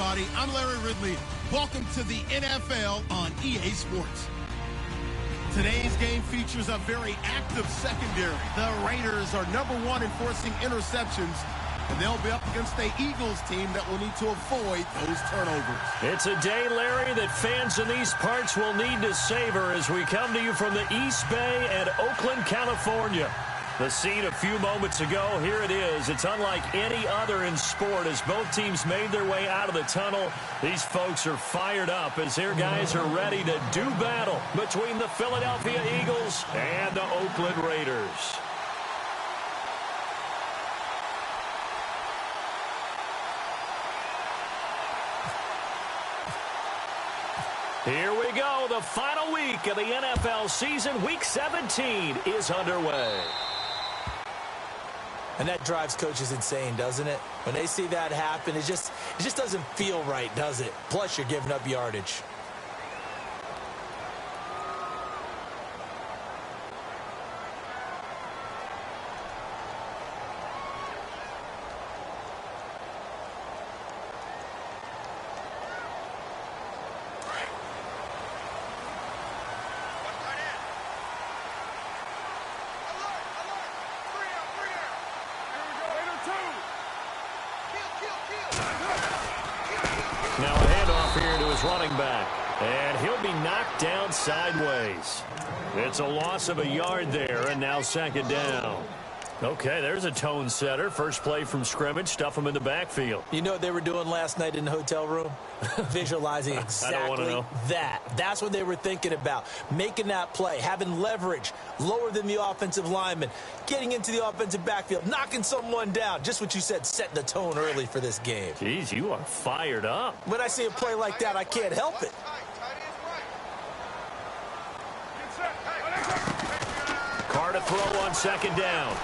everybody. I'm Larry Ridley. Welcome to the NFL on EA Sports. Today's game features a very active secondary. The Raiders are #1 in forcing interceptions, and they'll be up against the Eagles team that will need to avoid those turnovers. It's a day, Larry, that fans in these parts will need to savor as we come to you from the East Bay and Oakland, California. The scene a few moments ago, here it is. It's unlike any other in sport as both teams made their way out of the tunnel. These folks are fired up as their guys are ready to do battle between the Philadelphia Eagles and the Oakland Raiders. Here we go. The final week of the NFL season. Week 17 is underway. And that drives coaches insane, doesn't it? When they see that happen, it just doesn't feel right, does it? Plus, you're giving up yardage. Now a handoff here to his running back. And he'll be knocked down sideways. It's a loss of a yard there, and now second down. Okay, there's a tone setter. First play from scrimmage, stuff him in the backfield. You know what they were doing last night in the hotel room? Visualizing exactly that. That's what they were thinking about. Making that play, having leverage, lower than the offensive lineman, getting into the offensive backfield, knocking someone down. Just what you said, setting the tone early for this game. Jeez, you are fired up. When I see a play like that, I can't help it. Carr to throw on second down.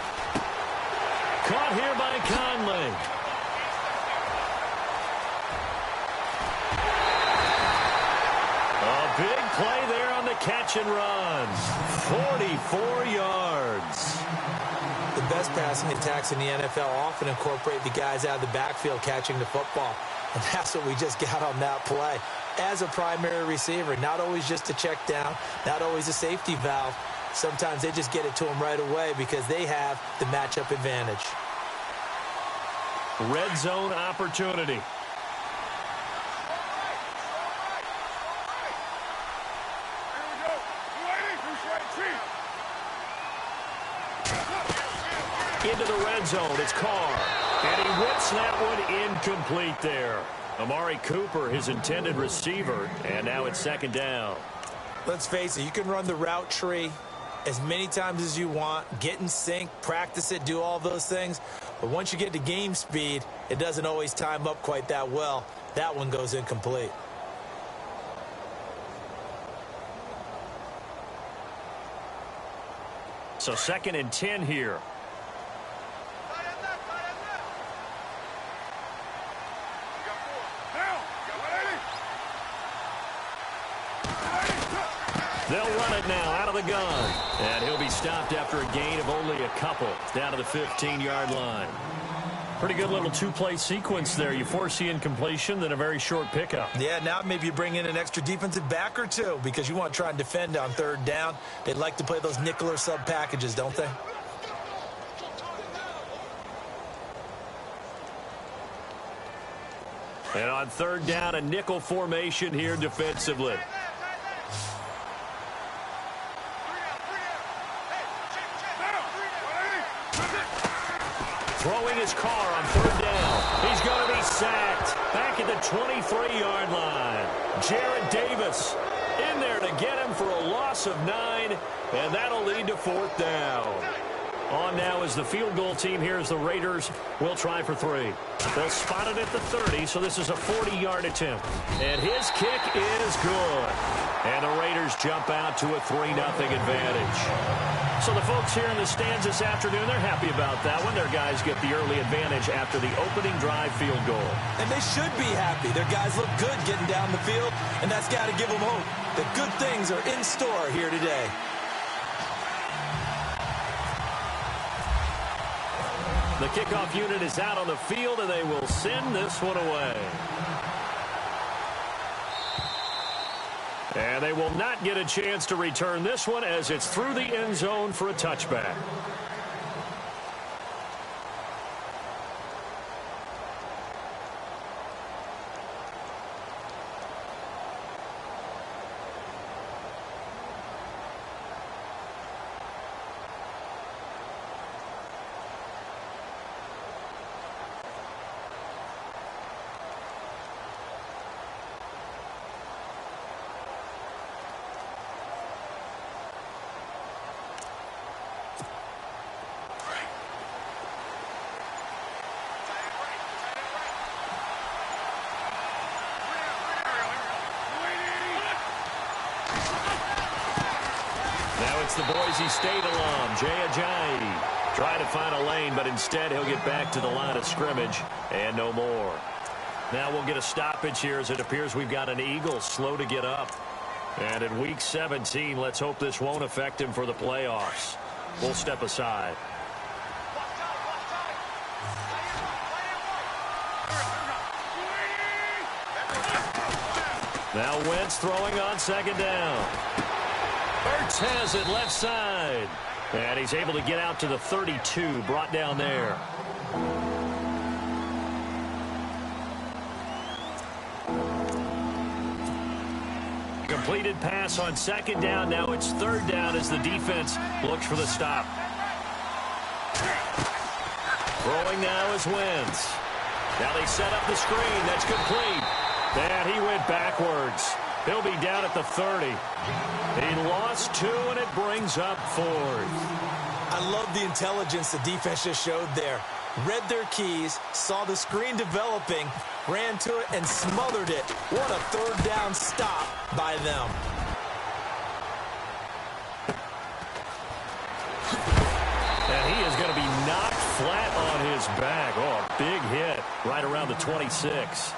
Caught here by Conley. A big play there on the catch and run. 44 yards. The best passing attacks in the NFL often incorporate the guys out of the backfield catching the football. And that's what we just got on that play. As a primary receiver, not always just a check down, not always a safety valve. Sometimes they just get it to them right away because they have the matchup advantage. Red zone opportunity. Into the red zone, it's Carr. And he whips that one incomplete there. Amari Cooper, his intended receiver, and now it's second down. Let's face it, you can run the route tree as many times as you want, get in sync, practice it, do all those things. But once you get to game speed, it doesn't always time up quite that well. That one goes incomplete. So 2nd and 10 here. They'll run it now out of the gun. And he'll be stopped after a gain of only a couple. Down to the 15-yard line. Pretty good little two-play sequence there. You force the incompletion, then a very short pickup. Yeah, now maybe you bring in an extra defensive back or two because you want to try and defend on third down. They'd like to play those nickel or sub packages, don't they? And on third down, a nickel formation here defensively. Throwing his Carr on third down. He's going to be sacked back at the 23-yard line. Jarrett Davis in there to get him for a loss of 9, and that'll lead to fourth down. On now is the field goal team here as the Raiders will try for 3. They'll spot it at the 30, so this is a 40-yard attempt. And his kick is good. And the Raiders jump out to a 3-0 advantage. So the folks here in the stands this afternoon, they're happy about that one. Their guys get the early advantage after the opening drive field goal. And they should be happy. Their guys look good getting down the field, and that's got to give them hope that good things are in store here today. The kickoff unit is out on the field, and they will send this one away. And they will not get a chance to return this one as it's through the end zone for a touchback. It's the Boise State alum, Jay Ajayi, trying to find a lane, but instead he'll get back to the line of scrimmage and no more. Now we'll get a stoppage here as it appears we've got an Eagle slow to get up. And in Week 17, let's hope this won't affect him for the playoffs. We'll step aside. Now Wentz throwing on second down. Ertz has it left side. And he's able to get out to the 32, brought down there. Completed pass on second down. Now it's third down as the defense looks for the stop. Throwing now is Wentz. Now they set up the screen. That's complete. And he went backwards. He'll be down at the 30. He lost 2, and it brings up 4th. I love the intelligence the defense just showed there. Read their keys, saw the screen developing, ran to it, and smothered it. What a third down stop by them. And he is going to be knocked flat on his back. Oh, a big hit right around the 26.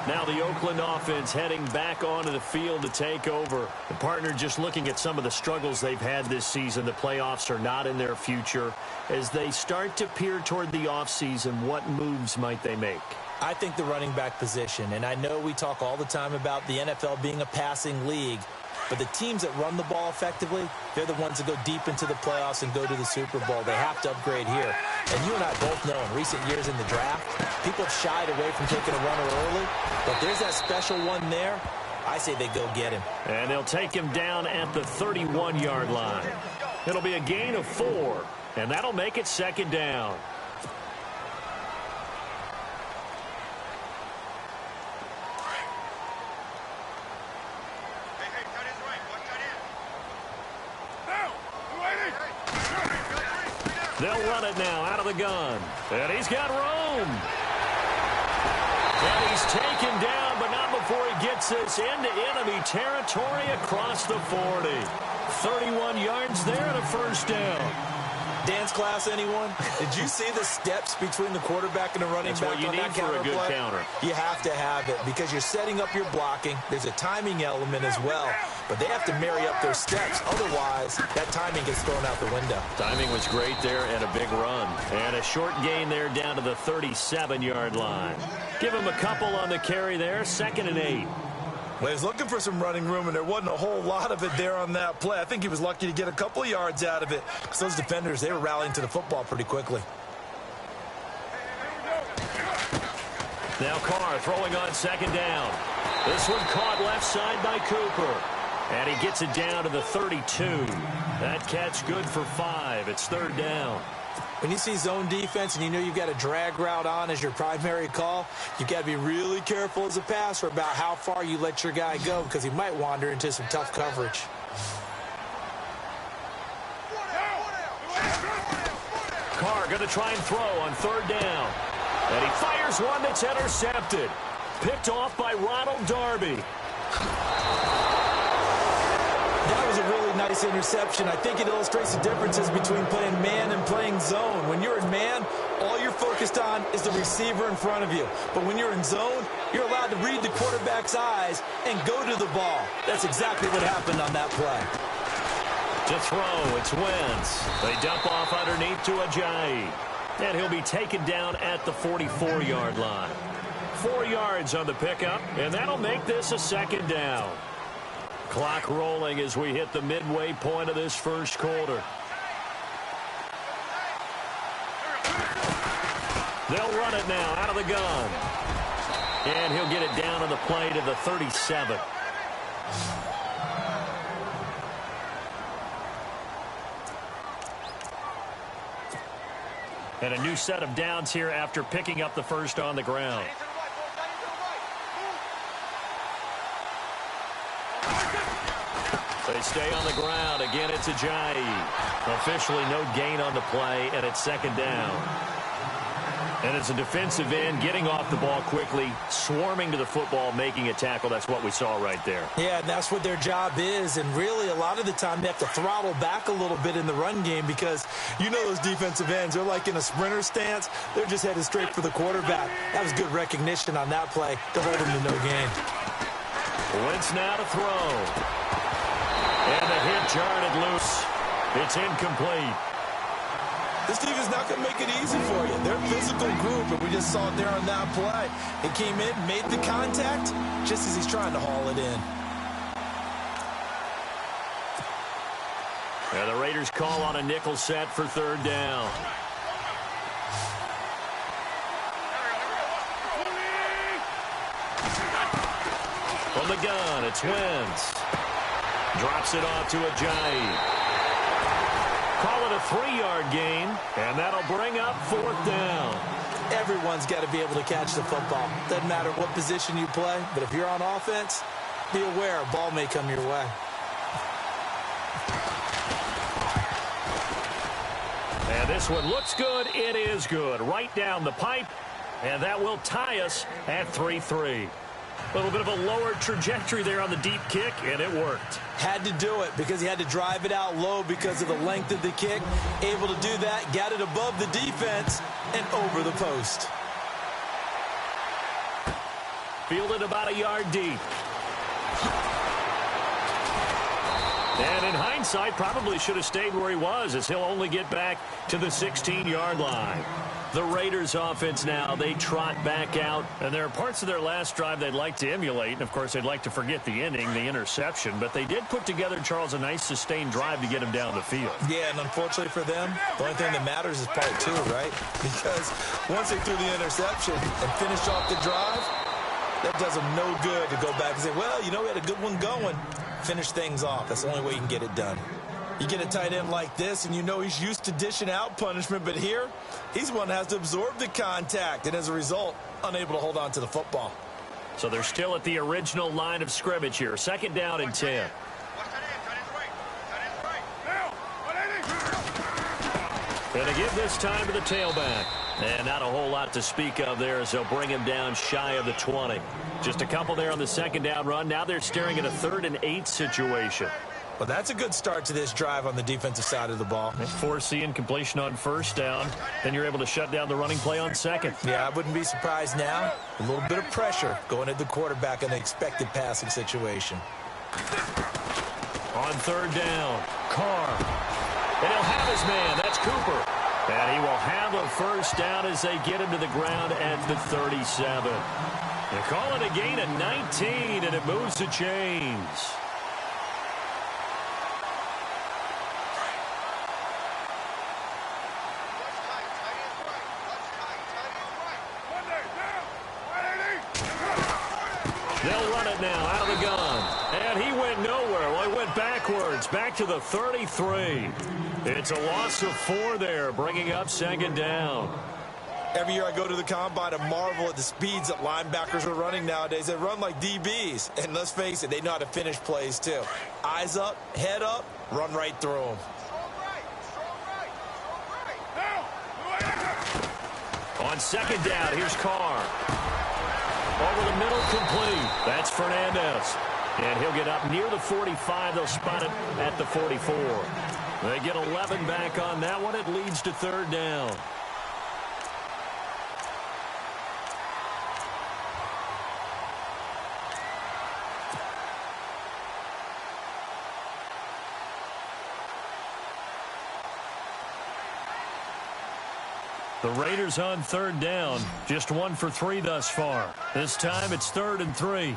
Now the Oakland offense heading back onto the field to take over. The partner just looking at some of the struggles they've had this season. The playoffs are not in their future. As they start to peer toward the offseason, what moves might they make? I think the running back position, and I know we talk all the time about the NFL being a passing league, but the teams that run the ball effectively, they're the ones that go deep into the playoffs and go to the Super Bowl. They have to upgrade here. And you and I both know in recent years in the draft, people have shied away from taking a runner early, but there's that special one there. I say they go get him. And they'll take him down at the 31-yard line. It'll be a gain of 4, and that'll make it second down. They'll run it now out of the gun. And he's got room. And he's taken down, but not before he gets this into enemy territory across the 40. 31 yards there and a first down. Dance class, anyone? Did you see the steps between the quarterback and the running back on that counter play? That's what you need for a good counter. You have to have it because you're setting up your blocking. There's a timing element as well, but they have to marry up their steps. Otherwise, that timing gets thrown out the window. Timing was great there and a big run. And a short gain there down to the 37-yard line. Give him a couple on the carry there, 2nd and 8. Well, he was looking for some running room, and there wasn't a whole lot of it there on that play. I think he was lucky to get a couple of yards out of it because those defenders, they were rallying to the football pretty quickly. Now Carr throwing on second down. This one caught left side by Cooper. And he gets it down to the 32. That catch good for 5. It's third down. When you see zone defense and you know you've got a drag route on as your primary call, you've got to be really careful as a passer about how far you let your guy go because he might wander into some tough coverage. Carr going to try and throw on third down. And he fires one that's intercepted. Picked off by Ronald Darby. That was a really nice interception. I think it illustrates the differences between playing man and playing zone. When you're in man, all you're focused on is the receiver in front of you. But when you're in zone, you're allowed to read the quarterback's eyes and go to the ball. That's exactly what happened on that play. To throw, it's Wentz. They dump off underneath to Ajayi. And he'll be taken down at the 44-yard line. 4 yards on the pickup, and that'll make this a second down. Clock rolling as we hit the midway point of this first quarter. They'll run it now out of the gun. And he'll get it down on the play to the 37. And a new set of downs here after picking up the first on the ground. They stay on the ground. Again, it's Ajayi. Officially no gain on the play, and it's second down. And it's a defensive end getting off the ball quickly, swarming to the football, making a tackle. That's what we saw right there. Yeah, and that's what their job is. And really, a lot of the time, they have to throttle back a little bit in the run game because you know those defensive ends, they're like in a sprinter stance. They're just headed straight for the quarterback. That was good recognition on that play to hold them to no gain. Wentz now to throw. And the hit jarred it loose. It's incomplete. This team is not going to make it easy for you. They're a physical group, and we just saw it there on that play. It came in, made the contact, just as he's trying to haul it in. And the Raiders call on a nickel set for third down. From the gun, it's Wentz. Drops it off to Ajayi. Call it a 3-yard gain, and that'll bring up fourth down. Everyone's got to be able to catch the football. Doesn't matter what position you play, but if you're on offense, be aware a ball may come your way. And this one looks good. It is good. Right down the pipe, and that will tie us at 3-3. A little bit of a lower trajectory there on the deep kick, and it worked. Had to do it because he had to drive it out low because of the length of the kick. Able to do that, got it above the defense and over the post. Fielded about a yard deep. And in hindsight, probably should have stayed where he was as he'll only get back to the 16-yard line. The Raiders offense now, they trot back out. And there are parts of their last drive they'd like to emulate. And, of course, they'd like to forget the ending, the interception. But they did put together, Charles, a nice sustained drive to get him down the field. Yeah, and unfortunately for them, the only thing that matters is part two, right? Because once they threw the interception and finished off the drive, that does them no good to go back and say, well, you know, we had a good one going. Finish things off. That's the only way you can get it done. You get a tight end like this, and you know he's used to dishing out punishment, but here, he's the one that has to absorb the contact, and as a result, unable to hold on to the football. So they're still at the original line of scrimmage here. Second down and 10. And to give this time to the tailback. And not a whole lot to speak of there as they'll bring him down shy of the 20. Just a couple there on the second down run. Now they're staring at a 3rd and 8 situation. Well, that's a good start to this drive on the defensive side of the ball. Foreseeing completion on first down. Then you're able to shut down the running play on second. Yeah, I wouldn't be surprised now. A little bit of pressure going at the quarterback in the expected passing situation. On third down, Carr. And he'll have his man. That's Cooper. And he will have a first down as they get him to the ground at the 37. They call it a gain of 19, and it moves the chains. They'll run it now out of the gun. And he went nowhere. Well, he went backwards, back to the 33. It's a loss of 4 there, bringing up second down. Every year I go to the combine and marvel at the speeds that linebackers are running nowadays. They run like DBs. And let's face it, they know how to finish plays too. Eyes up, head up, run right through them. On second down, here's Carr. Over the middle, complete. That's Fernandez. And he'll get up near the 45. They'll spot it at the 44. They get 11 back on that one. It leads to third down. The Raiders on third down. Just 1 for 3 thus far. This time it's 3rd and 3.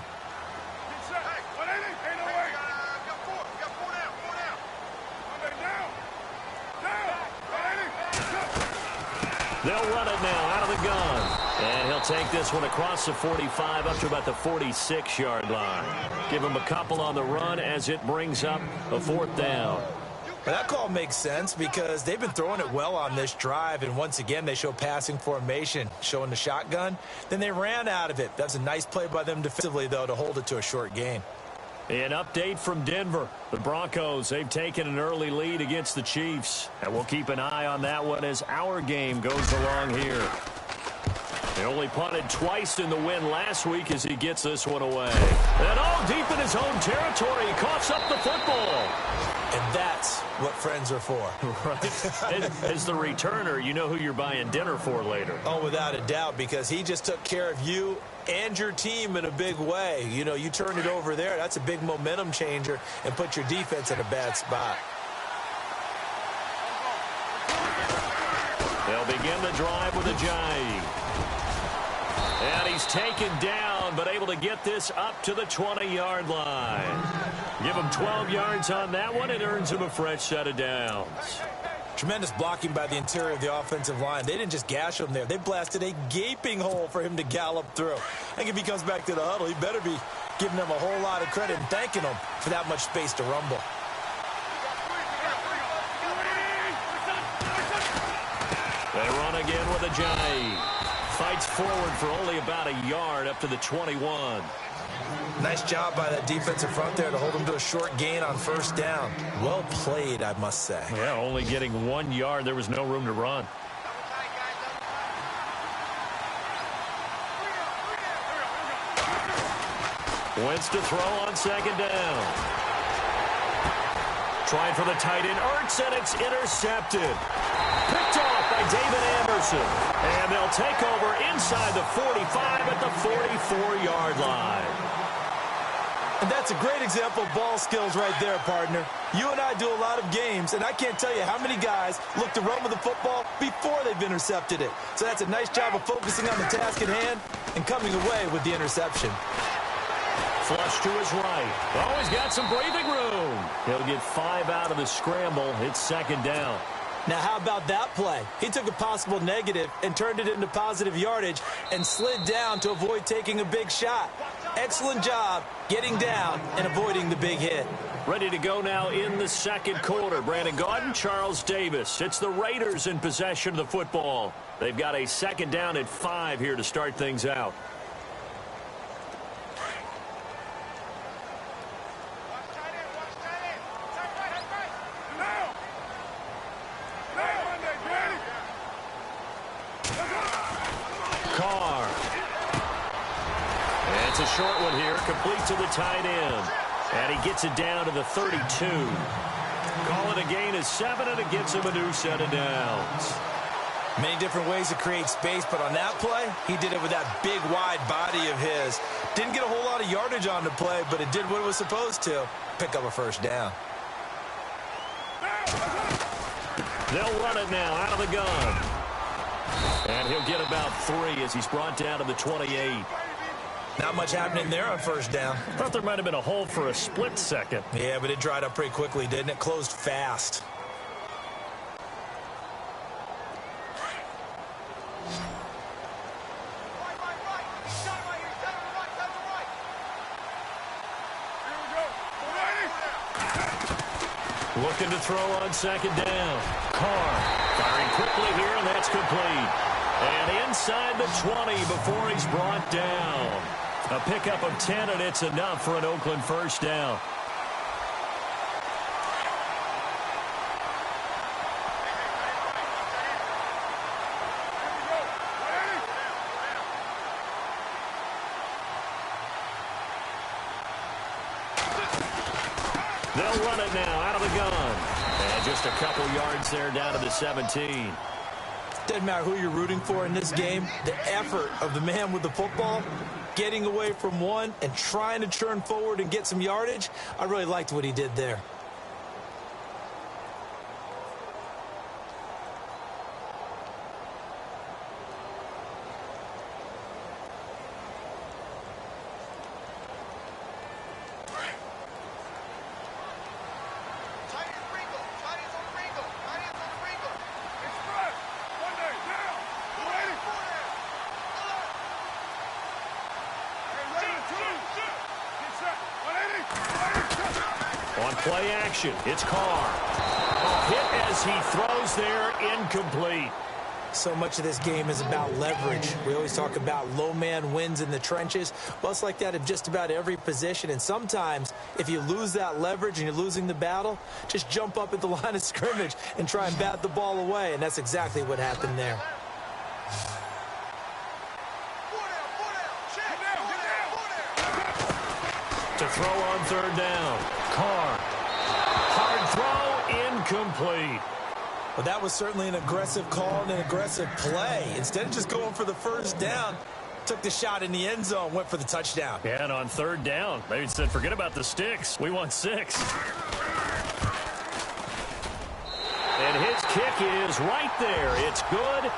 They'll run it now out of the gun. And he'll take this one across the 45 up to about the 46-yard line. Give him a couple on the run as it brings up a 4th down. Well, that call makes sense because they've been throwing it well on this drive, and once again they show passing formation, showing the shotgun. Then they ran out of it. That's a nice play by them defensively, though, to hold it to a short gain. An update from Denver. The Broncos, they've taken an early lead against the Chiefs, and we'll keep an eye on that one as our game goes along here. They only punted twice in the win last week as he gets this one away. And all deep in his own territory, he coughs up the football. And that's what friends are for. Right. As the returner, you know who you're buying dinner for later. Oh, without a doubt, because he just took care of you and your team in a big way. You know, you turned it over there. That's a big momentum changer and put your defense in a bad spot. They'll begin the drive with a Jai. And he's taken down, but able to get this up to the 20-yard line. Give him 12 yards on that one. It earns him a fresh set of downs. Tremendous blocking by the interior of the offensive line. They didn't just gash him there. They blasted a gaping hole for him to gallop through. I think if he comes back to the huddle, he better be giving them a whole lot of credit and thanking them for that much space to rumble. They run again with a Jai. Fights forward for only about a yard up to the 21. Nice job by that defensive front there to hold him to a short gain on 1st down. Well played, I must say. Yeah, only getting 1 yard. There was no room to run. Wentz to throw on 2nd down. Trying for the tight end, Ertz, and it's intercepted. Picked off by David Anderson. And they'll take over inside the 45 at the 44-yard line. And that's a great example of ball skills right there, partner. You and I do a lot of games, and I can't tell you how many guys look to run with the football before they've intercepted it. So that's a nice job of focusing on the task at hand and coming away with the interception. Flush to his right. Oh, he's got some breathing room. He'll get 5 out of the scramble. It's 2nd down. Now, how about that play? He took a possible negative and turned it into positive yardage and slid down to avoid taking a big shot. Excellent job getting down and avoiding the big hit. Ready to go now in the 2nd quarter. Brandon Gaudin, Charles Davis. It's the Raiders in possession of the football. They've got a 2nd down at 5 here to start things out. Carr. And it's a short one here, complete to the tight end. And he gets it down to the 32. Call it a gain of 7, and it gets him a new set of downs. Many different ways to create space, but on that play, he did it with that big, wide body of his. Didn't get a whole lot of yardage on the play, but it did what it was supposed to. Pick up a 1st down. They'll run it now out of the gun. And he'll get about 3 as he's brought down to the 28. Not much happening there on 1st down. Thought there might have been a hole for a split second. Yeah, but it dried up pretty quickly, didn't it? Closed fast. Looking to throw on 2nd down. Carr firing quickly here, and that's complete. And inside the 20 before he's brought down. A pickup of 10, and it's enough for an Oakland 1st down. They'll run it now out of the gun. And just a couple yards there down to the 17. Doesn't matter who you're rooting for in this game. The effort of the man with the football, getting away from one and trying to turn forward and get some yardage, I really liked what he did there. On play action, it's Carr. Hit as he throws there, incomplete. So much of this game is about leverage. We always talk about low man wins in the trenches. Well, it's like that in just about every position. And sometimes, if you lose that leverage and you're losing the battle, just jump up at the line of scrimmage and try and bat the ball away. And that's exactly what happened there. To throw on third down. Carr. Hard throw, incomplete. Well, that was certainly an aggressive call and an aggressive play. Instead of just going for the first down, took the shot in the end zone, went for the touchdown. Yeah, and on third down, they said, forget about the sticks. We want 6. And his kick is right there. It's good.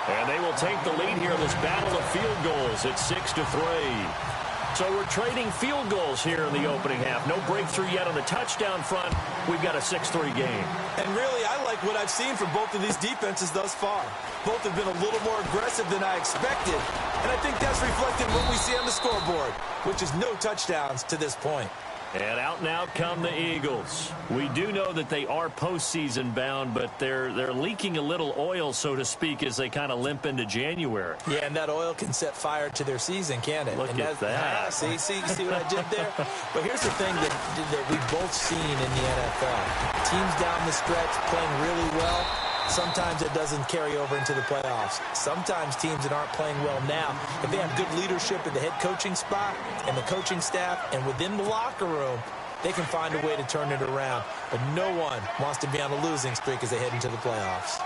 And they will take the lead here in this battle of field goals at 6-3. So we're trading field goals here in the opening half. No breakthrough yet on the touchdown front. We've got a 6-3 game. And really, I like what I've seen from both of these defenses thus far. Both have been a little more aggressive than I expected. And I think that's reflected in what we see on the scoreboard, which is no touchdowns to this point. And out now come the Eagles. We do know that they are postseason bound, but they're leaking a little oil, so to speak, as they kind of limp into January. Yeah, and that oil can set fire to their season, can't it? Look at that. See what I did there? But here's the thing that we've both seen in the NFL. Teams down the stretch playing really well. Sometimes it doesn't carry over into the playoffs. Sometimes teams that aren't playing well now, if they have good leadership at the head coaching spot and the coaching staff and within the locker room, they can find a way to turn it around. But no one wants to be on a losing streak as they head into the playoffs.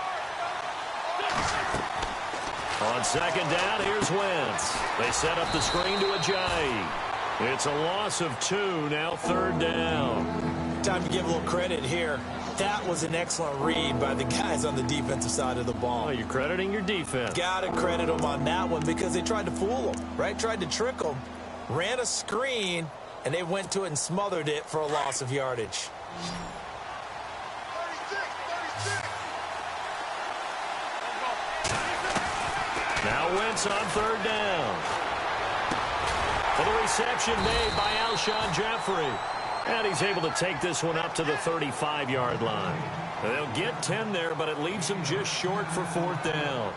On second down, here's Wentz. They set up the screen to Ajayi. It's a loss of 2, now third down. Time to give a little credit here. That was an excellent read by the guys on the defensive side of the ball. Oh, you're crediting your defense. Got to credit them on that one because they tried to fool them, right? Tried to trick them, ran a screen, and they went to it and smothered it for a loss of yardage. Now Wentz on third down. For the reception made by Alshon Jeffrey. And he's able to take this one up to the 35-yard line. They'll get 10 there, but it leaves them just short for fourth down.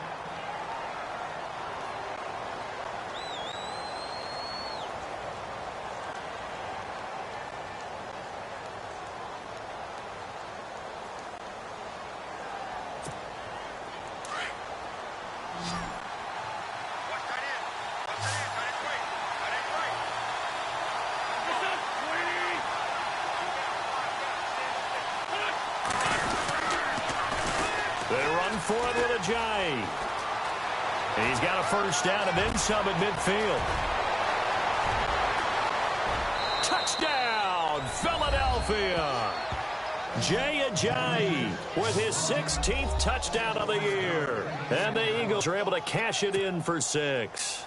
For it with Ajayi. He's got a first down and then some at midfield. Touchdown, Philadelphia. Jay Ajayi with his 16th touchdown of the year. And the Eagles are able to cash it in for 6.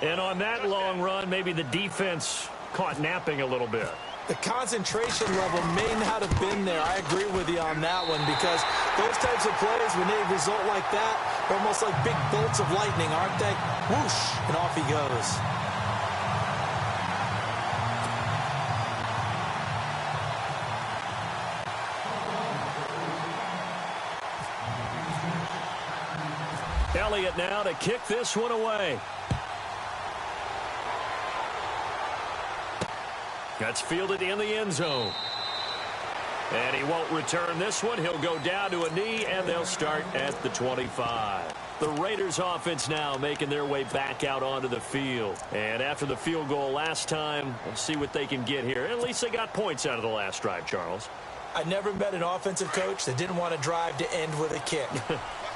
And on that long run, maybe the defense caught napping a little bit. The concentration level may not have been there. I agree with you on that one because those types of plays, when they result like that, they're almost like big bolts of lightning, aren't they? Whoosh, and off he goes. Elliott now to kick this one away. That's fielded in the end zone. And he won't return this one. He'll go down to a knee, and they'll start at the 25. The Raiders offense now making their way back out onto the field. And after the field goal last time, we'll see what they can get here. At least they got points out of the last drive, Charles. I never met an offensive coach that didn't want to drive to end with a kick.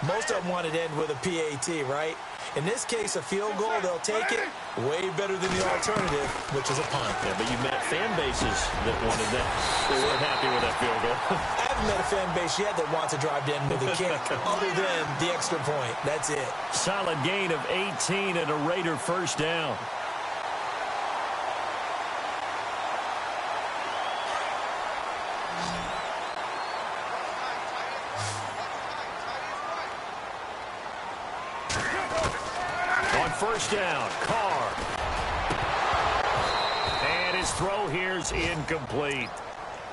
Most of them wanted to end with a PAT, right? In this case, a field goal, they'll take it way better than the alternative, which is a punt. Yeah, but you've met fan bases that wanted that. They weren't happy with that field goal. I haven't met a fan base yet that wants to drive to end with a kick other than the extra point. That's it. Solid gain of 18 and a Raider first down. First down, Carr. And his throw here's incomplete.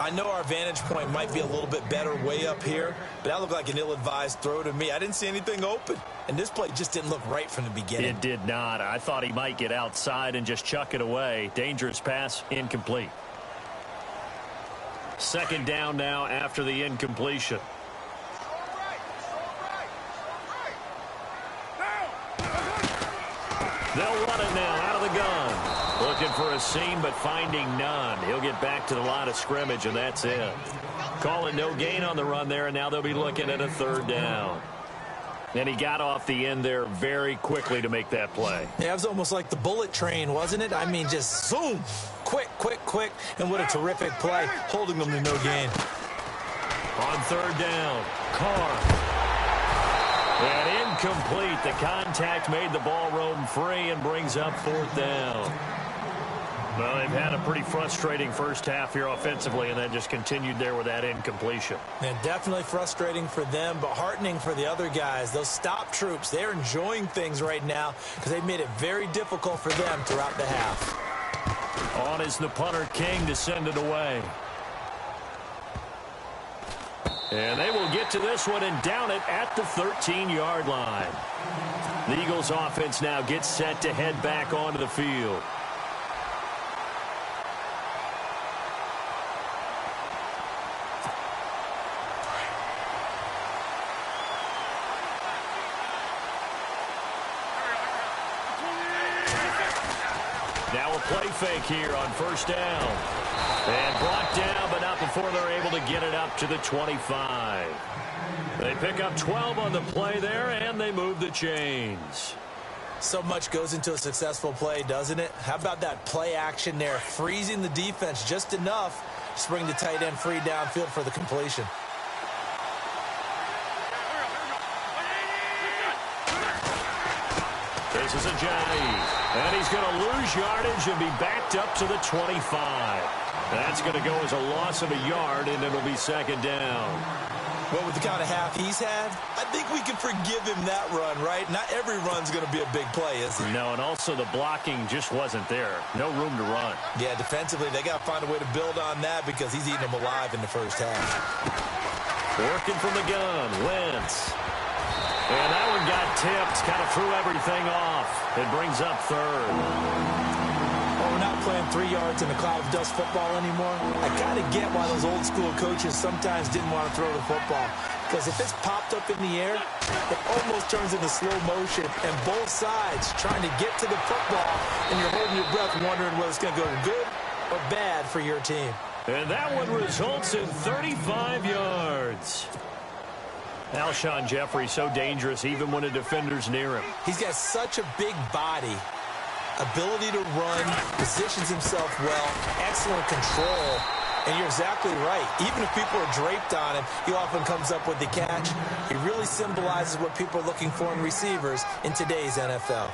I know our vantage point might be a little bit better way up here, but that looked like an ill-advised throw to me. I didn't see anything open, and this play just didn't look right from the beginning. It did not. I thought he might get outside and just chuck it away. Dangerous pass, incomplete. Second down now after the incompletion. They'll run it now out of the gun. Looking for a seam, but finding none. He'll get back to the line of scrimmage, and that's it. Calling no gain on the run there, and now they'll be looking at a third down. And he got off the end there very quickly to make that play. Yeah, it was almost like the bullet train, wasn't it? I mean, just zoom. Quick, quick, quick. And what a terrific play, holding them to no gain. On third down, Carr. And incomplete. The contact made the ball roam free and brings up fourth down. Well, they've had a pretty frustrating first half here offensively, and then just continued there with that incompletion. And definitely frustrating for them, but heartening for the other guys. Those stop troops, they're enjoying things right now because they've made it very difficult for them throughout the half. On is the punter, King, to send it away. And they will get to this one and down it at the 13-yard line. The Eagles offense now gets set to head back onto the field. Now a play fake here on first down. And brought down, but not before they're able to get it up to the 25. They pick up 12 on the play there, and they move the chains. So much goes into a successful play, doesn't it? How about that play action there, freezing the defense just enough to bring the tight end free downfield for the completion. This is Ajayi, and he's going to lose yardage and be backed up to the 25. That's going to go as a loss of a yard, and it'll be second down. Well, with the kind of half he's had, I think we can forgive him that run, right? Not every run's going to be a big play, is it? No, and also the blocking just wasn't there. No room to run. Yeah, defensively, they got to find a way to build on that because he's eating them alive in the first half. Working from the gun, Wentz. And that one got tipped, kind of threw everything off. It brings up third. Well, we're not playing 3 yards in a cloud of dust football anymore. I kind of get why those old school coaches sometimes didn't want to throw the football. Because if it's popped up in the air, it almost turns into slow motion. And both sides trying to get to the football, and you're holding your breath wondering whether it's going to go good or bad for your team. And that one results in 35 yards. Alshon Jeffrey so dangerous even when a defender's near him. He's got such a big body, ability to run, positions himself well, excellent control, and you're exactly right. Even if people are draped on him, he often comes up with the catch. He really symbolizes what people are looking for in receivers in today's NFL.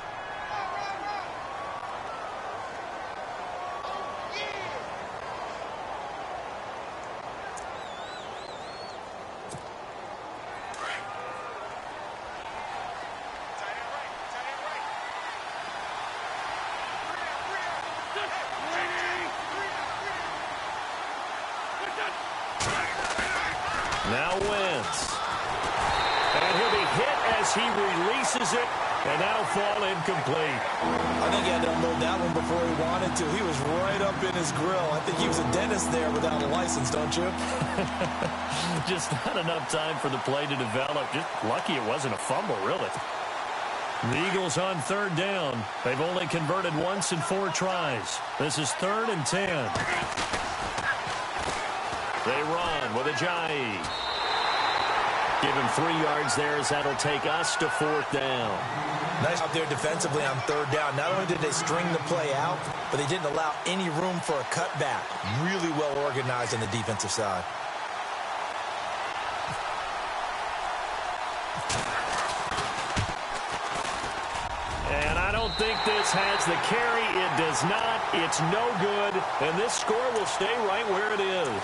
Now Wentz. And he'll be hit as he releases it, and that'll fall incomplete. I think he had to unload that one before he wanted to. He was right up in his grill. I think he was a dentist there without a license, don't you? Just not enough time for the play to develop. Just lucky it wasn't a fumble, really. The Eagles on third down. They've only converted once in 4 tries. This is 3rd and 10. They run with Ajayi. Give him 3 yards there as that'll take us to 4th down. Nice out there defensively on third down. Not only did they string the play out, but they didn't allow any room for a cutback. Really well organized on the defensive side. And I don't think this has the carry. It does not. It's no good. And this score will stay right where it is.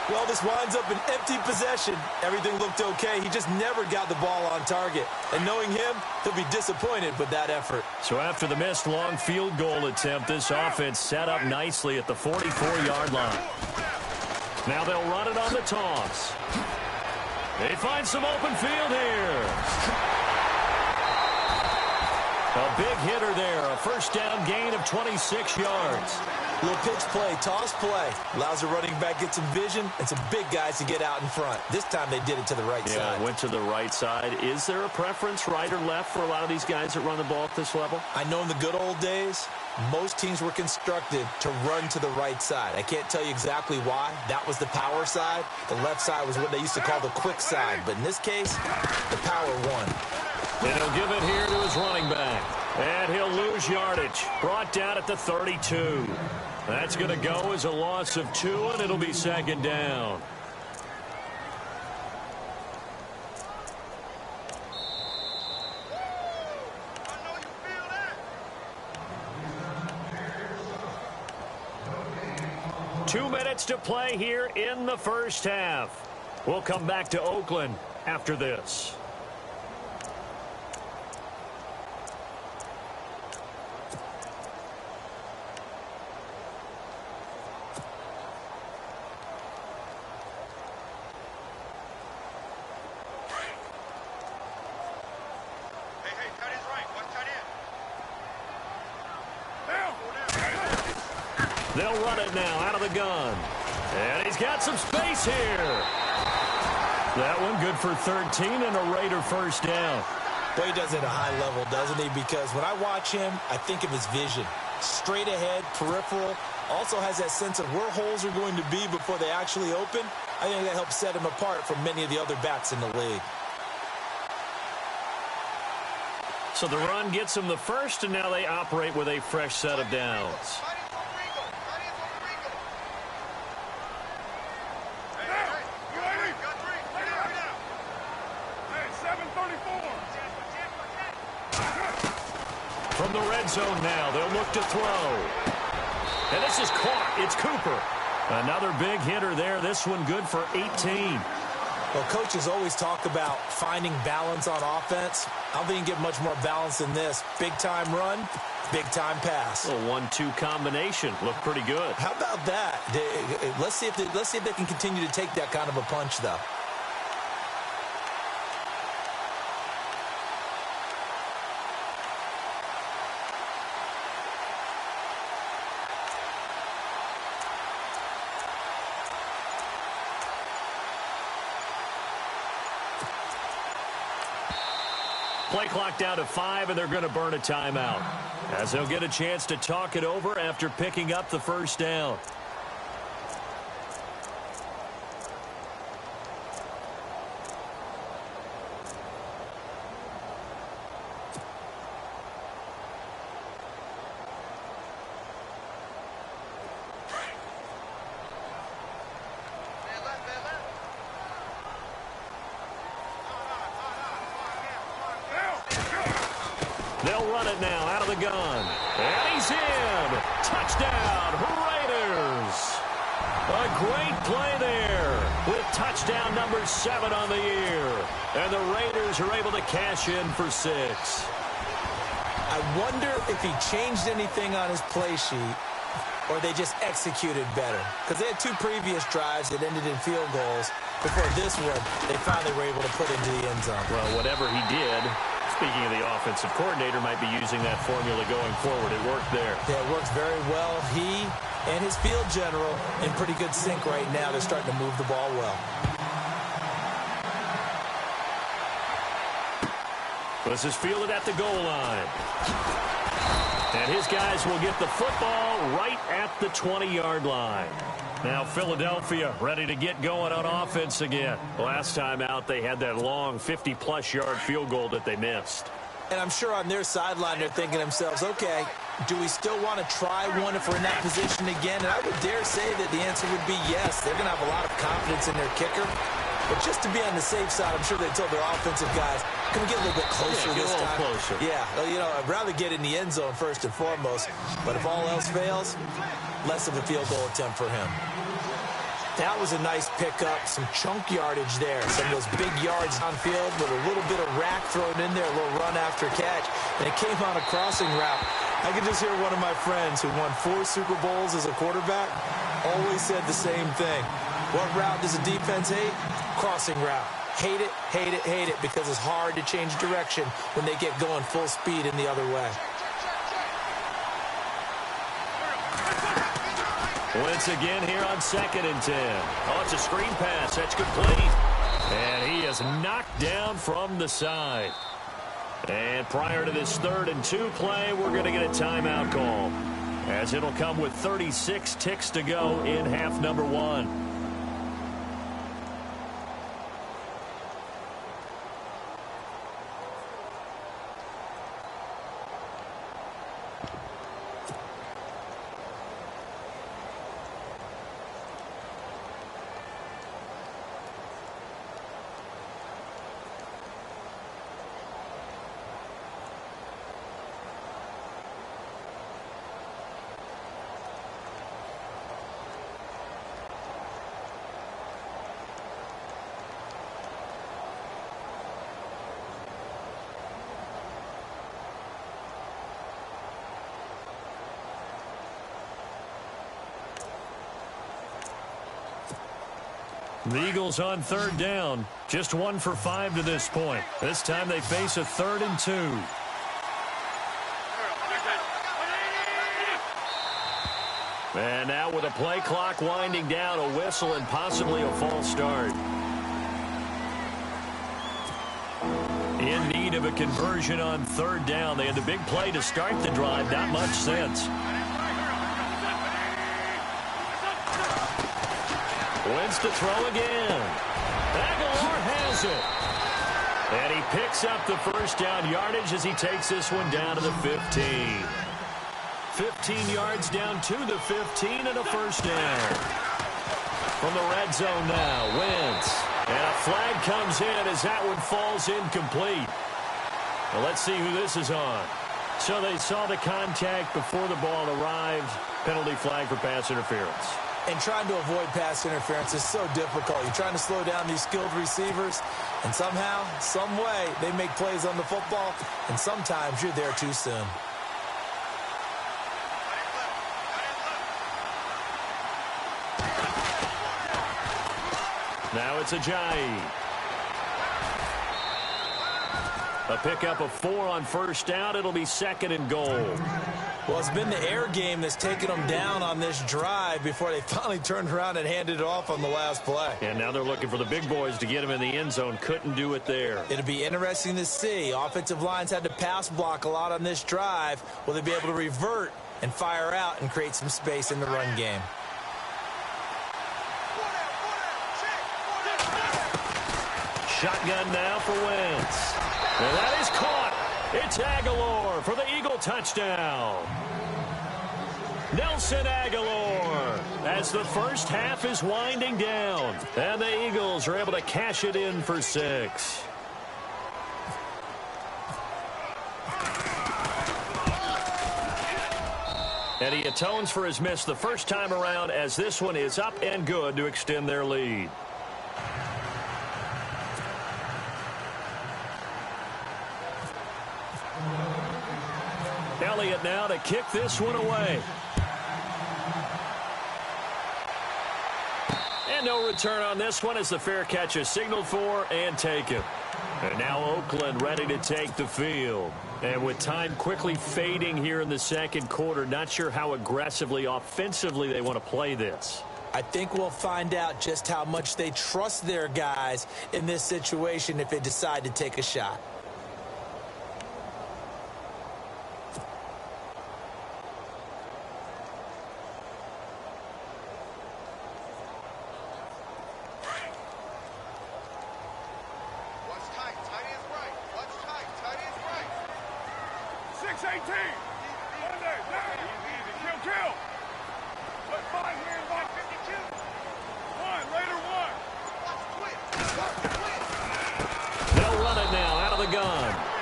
Well, this winds up an empty possession. Everything looked okay. He just never got the ball on target. And knowing him, he'll be disappointed with that effort. So after the missed long field goal attempt, this offense set up nicely at the 44-yard line. Now they'll run it on the toss. They find some open field here. A big hitter there. A first down gain of 26 yards. Little pitch play, toss play. Allows the running back to get some vision and some big guys to get out in front. This time they did it to the right side. Yeah, went to the right side. Is there a preference, right or left, for a lot of these guys that run the ball at this level? I know in the good old days, most teams were constructed to run to the right side. I can't tell you exactly why. That was the power side. The left side was what they used to call the quick side. But in this case, the power won. And he'll give it here to his running back. And he'll lose yardage. Brought down at the 32. That's going to go as a loss of 2, and it'll be second down. Two minutes to play here in the first half. We'll come back to Oakland after this. They'll run it now out of the gun. And he's got some space here. That one good for 13 and a Raider first down. Boy, he does it at a high level, doesn't he? Because when I watch him, I think of his vision. Straight ahead, peripheral. Also has that sense of where holes are going to be before they actually open. I think that helps set him apart from many of the other backs in the league. So the run gets them the first, and now they operate with a fresh set of downs. From the red zone now, they'll look to throw. And this is caught. It's Cooper. Another big hitter there. This one good for 18. Well, coaches always talk about finding balance on offense. I don't think you can get much more balance than this. Big-time run, big-time pass. A 1-2 combination. Looked pretty good. How about that? Let's see if they can continue to take that kind of a punch, though. Play clock down to 5, and they're going to burn a timeout, as they'll get a chance to talk it over after picking up the first down. They'll run it now out of the gun. And he's in. Touchdown, Raiders. A great play there with touchdown number 7 on the year. And the Raiders are able to cash in for 6. I wonder if he changed anything on his play sheet or they just executed better. Because they had 2 previous drives that ended in field goals. Before this one, they finally were able to put into the end zone. Well, whatever he did, speaking of the offensive coordinator, might be using that formula going forward. It worked there. Yeah, it works very well. He and his field general in pretty good sync right now. They're starting to move the ball well. This is fielded at the goal line. And his guys will get the football right at the 20-yard line. Now Philadelphia ready to get going on offense again. Last time out, they had that long 50-plus yard field goal that they missed. And I'm sure on their sideline they're thinking to themselves, okay, do we still want to try one if we're in that position again? And I would dare say that the answer would be yes. They're going to have a lot of confidence in their kicker. But just to be on the safe side, I'm sure they told their offensive guys, can we get a little bit closer this time? Closer. Yeah, well, you know, I'd rather get in the end zone first and foremost. But if all else fails, less of a field goal attempt for him. That was a nice pickup, some chunk yardage there. Some of those big yards on field with a little bit of rack thrown in there, a little run after catch. And it came on a crossing route. I could just hear one of my friends who won 4 Super Bowls as a quarterback always said the same thing. What route does the defense hate? Crossing route. Hate it, hate it, hate it, because it's hard to change direction when they get going full speed in the other way. Once again here on 2nd and 10. Oh, it's a screen pass. That's complete. And he is knocked down from the side. And prior to this 3rd and 2 play, we're going to get a timeout call, as it'll come with 36 ticks to go in half number 1. The Eagles on 3rd down. Just 1 for 5 to this point. This time they face a 3rd and 2. And now with a play clock winding down, a whistle and possibly a false start. In need of a conversion on 3rd down. They had the big play to start the drive. Not much sense. Wins to throw again. Aguilar has it. And he picks up the first down yardage as he takes this one down to the 15. 15 yards down to the 15 and a first down. From the red zone now, Wentz. And a flag comes in as that one falls incomplete. Well, let's see who this is on. So they saw the contact before the ball arrived. Penalty flag for pass interference. And trying to avoid pass interference is so difficult. You're trying to slow down these skilled receivers, and somehow, some way, they make plays on the football, and sometimes you're there too soon. Now it's Ajayi. A pickup of 4 on first down. It'll be 2nd and goal. Well, it's been the air game that's taken them down on this drive before they finally turned around and handed it off on the last play. And now they're looking for the big boys to get him in the end zone. Couldn't do it there. It'll be interesting to see. Offensive lines had to pass block a lot on this drive. Will they be able to revert and fire out and create some space in the run game? Shotgun now for Wentz. And that is caught. It's Aguilar for the Eagle touchdown. Nelson Aguilar as the first half is winding down. And the Eagles are able to cash it in for 6. And he atones for his miss the first time around, as this one is up and good to extend their lead. Elliott now to kick this one away. And no return on this one as the fair catch is signaled for and taken. And now Oakland ready to take the field. And with time quickly fading here in the second quarter, not sure how aggressively, offensively they want to play this. I think we'll find out just how much they trust their guys in this situation if they decide to take a shot.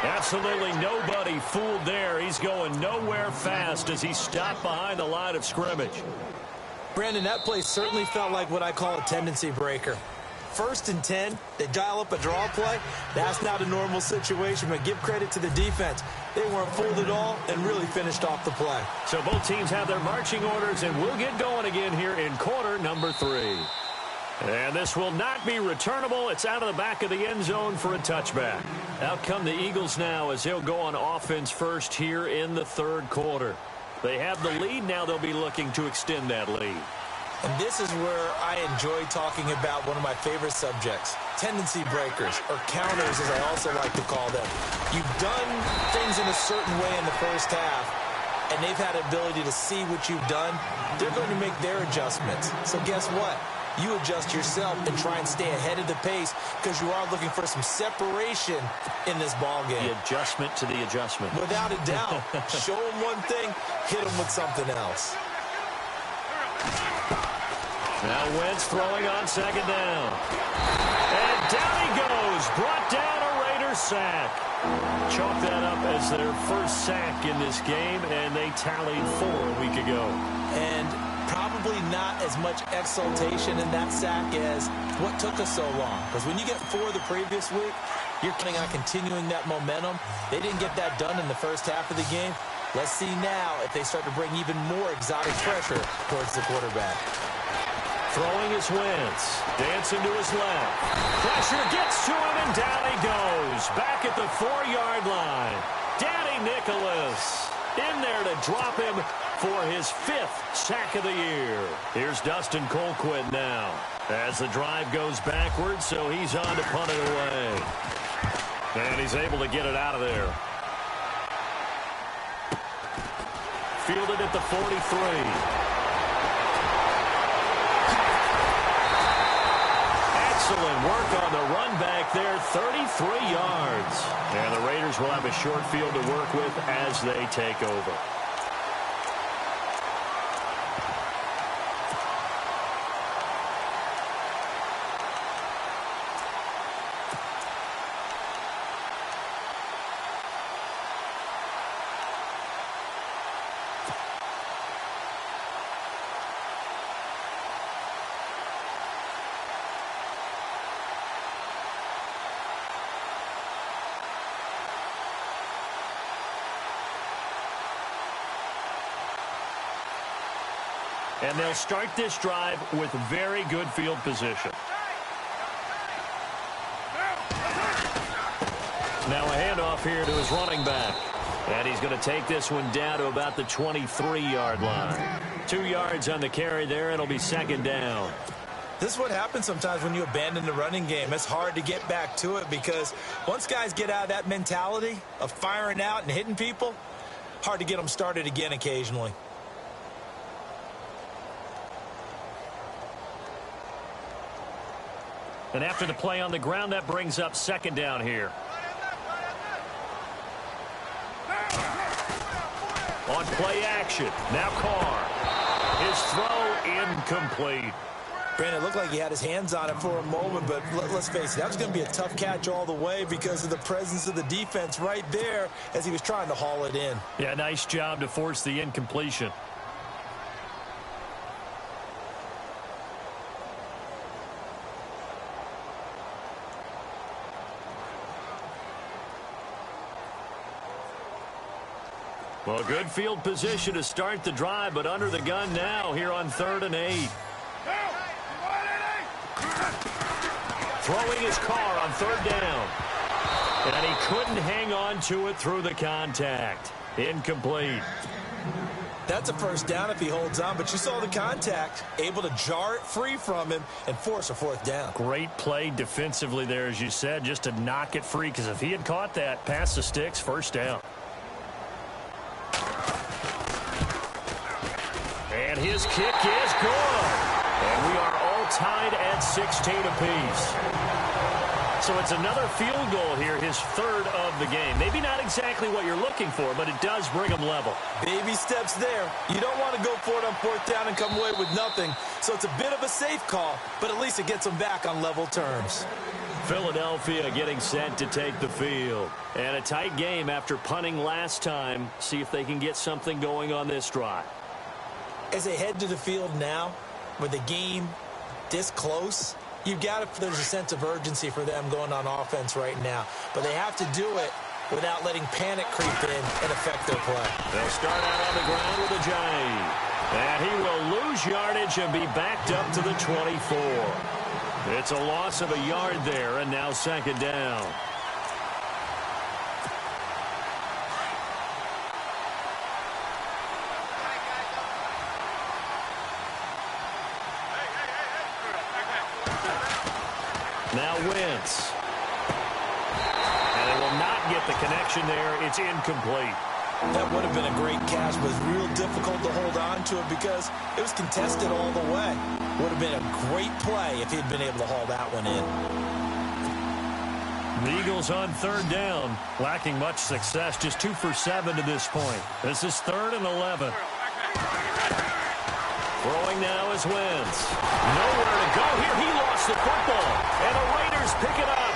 Absolutely nobody fooled there. He's going nowhere fast as he stopped behind the line of scrimmage. Brandon, that play certainly felt like what I call a tendency breaker. 1st and 10, they dial up a draw play. That's not a normal situation, but give credit to the defense. They weren't fooled at all and really finished off the play. So both teams have their marching orders, and we'll get going again here in quarter number 3. And this will not be returnable. It's out of the back of the end zone for a touchback. Out come the Eagles now as they'll go on offense first here in the third quarter. They have the lead. Now they'll be looking to extend that lead. And this is where I enjoy talking about one of my favorite subjects, tendency breakers, or counters as I also like to call them. You've done things in a certain way in the first half, and they've had the ability to see what you've done. They're going to make their adjustments. So guess what? You adjust yourself and try and stay ahead of the pace because you are looking for some separation in this ball game. The adjustment to the adjustment. Without a doubt. Show them one thing, hit them with something else. Now Wentz throwing on second down. And down he goes. Brought down a Raiders sack. Chalk that up as their first sack in this game, and they tallied 4 a week ago. And probably not as much exultation in that sack as what took us so long. Because when you get 4 the previous week, you're counting on continuing that momentum. They didn't get that done in the first half of the game. Let's see now if they start to bring even more exotic pressure towards the quarterback. Throwing is Wentz. Dancing to his left. Pressure gets to him, and down he goes. Back at the 4-yard line. Danny Nicholas in there to drop him for his 5th sack of the year. Here's Dustin Colquitt now as the drive goes backwards, so he's on to punt it away. And he's able to get it out of there. Fielded at the 43. Excellent work on the run back there, 33 yards. And the Raiders will have a short field to work with as they take over. And they'll start this drive with very good field position. Now a handoff here to his running back. And he's going to take this one down to about the 23-yard line. 2 yards on the carry there. It'll be second down. This is what happens sometimes when you abandon the running game. It's hard to get back to it because once guys get out of that mentality of firing out and hitting people, hard to get them started again occasionally. And after the play on the ground, that brings up second down here. On play action, now Carr. His throw incomplete. Brandon, it looked like he had his hands on it for a moment, but let's face it, that was going to be a tough catch all the way because of the presence of the defense right there as he was trying to haul it in. Yeah, nice job to force the incompletion. Well, good field position to start the drive, but under the gun now here on 3rd and 8. Throwing his Carr on 3rd down. And he couldn't hang on to it through the contact. Incomplete. That's a first down if he holds on, but you saw the contact, able to jar it free from him and force a 4th down. Great play defensively there, as you said, just to knock it free, because if he had caught that, past the sticks, first down. And his kick is good. And we are all tied at 16 apiece. So it's another field goal here, his 3rd of the game. Maybe not exactly what you're looking for, but it does bring them level. Baby steps there. You don't want to go for it on 4th down and come away with nothing. So it's a bit of a safe call, but at least it gets them back on level terms. Philadelphia getting set to take the field. And a tight game after punting last time. See if they can get something going on this drive. As they head to the field now, with the game this close, there's a sense of urgency for them going on offense right now. But they have to do it without letting panic creep in and affect their play. They'll start out on the ground with a J. And he will lose yardage and be backed up to the 24. It's a loss of a yard there, and now second down. Now Wentz. And they will not get the connection there. It's incomplete. That would have been a great catch, but it's real difficult to hold on to it because it was contested all the way. Would have been a great play if he'd been able to haul that one in. The Eagles on third down, lacking much success, just 2 for 7 to this point. This is 3rd and 11. Throwing now is Wentz. Nowhere to go here. He lost the football, and the Raiders pick it up.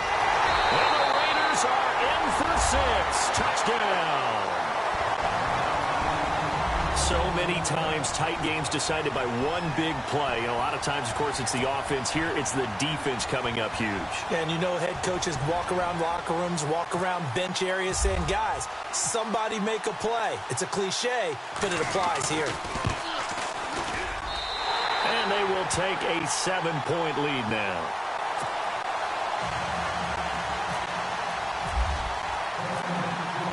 And the Raiders are in for 6. Touchdown. So many times tight games decided by one big play. And a lot of times, of course, it's the offense. Here, it's the defense coming up huge. And you know head coaches walk around locker rooms, walk around bench areas saying, guys, somebody make a play. It's a cliche, but it applies here. And they will take a 7-point lead now.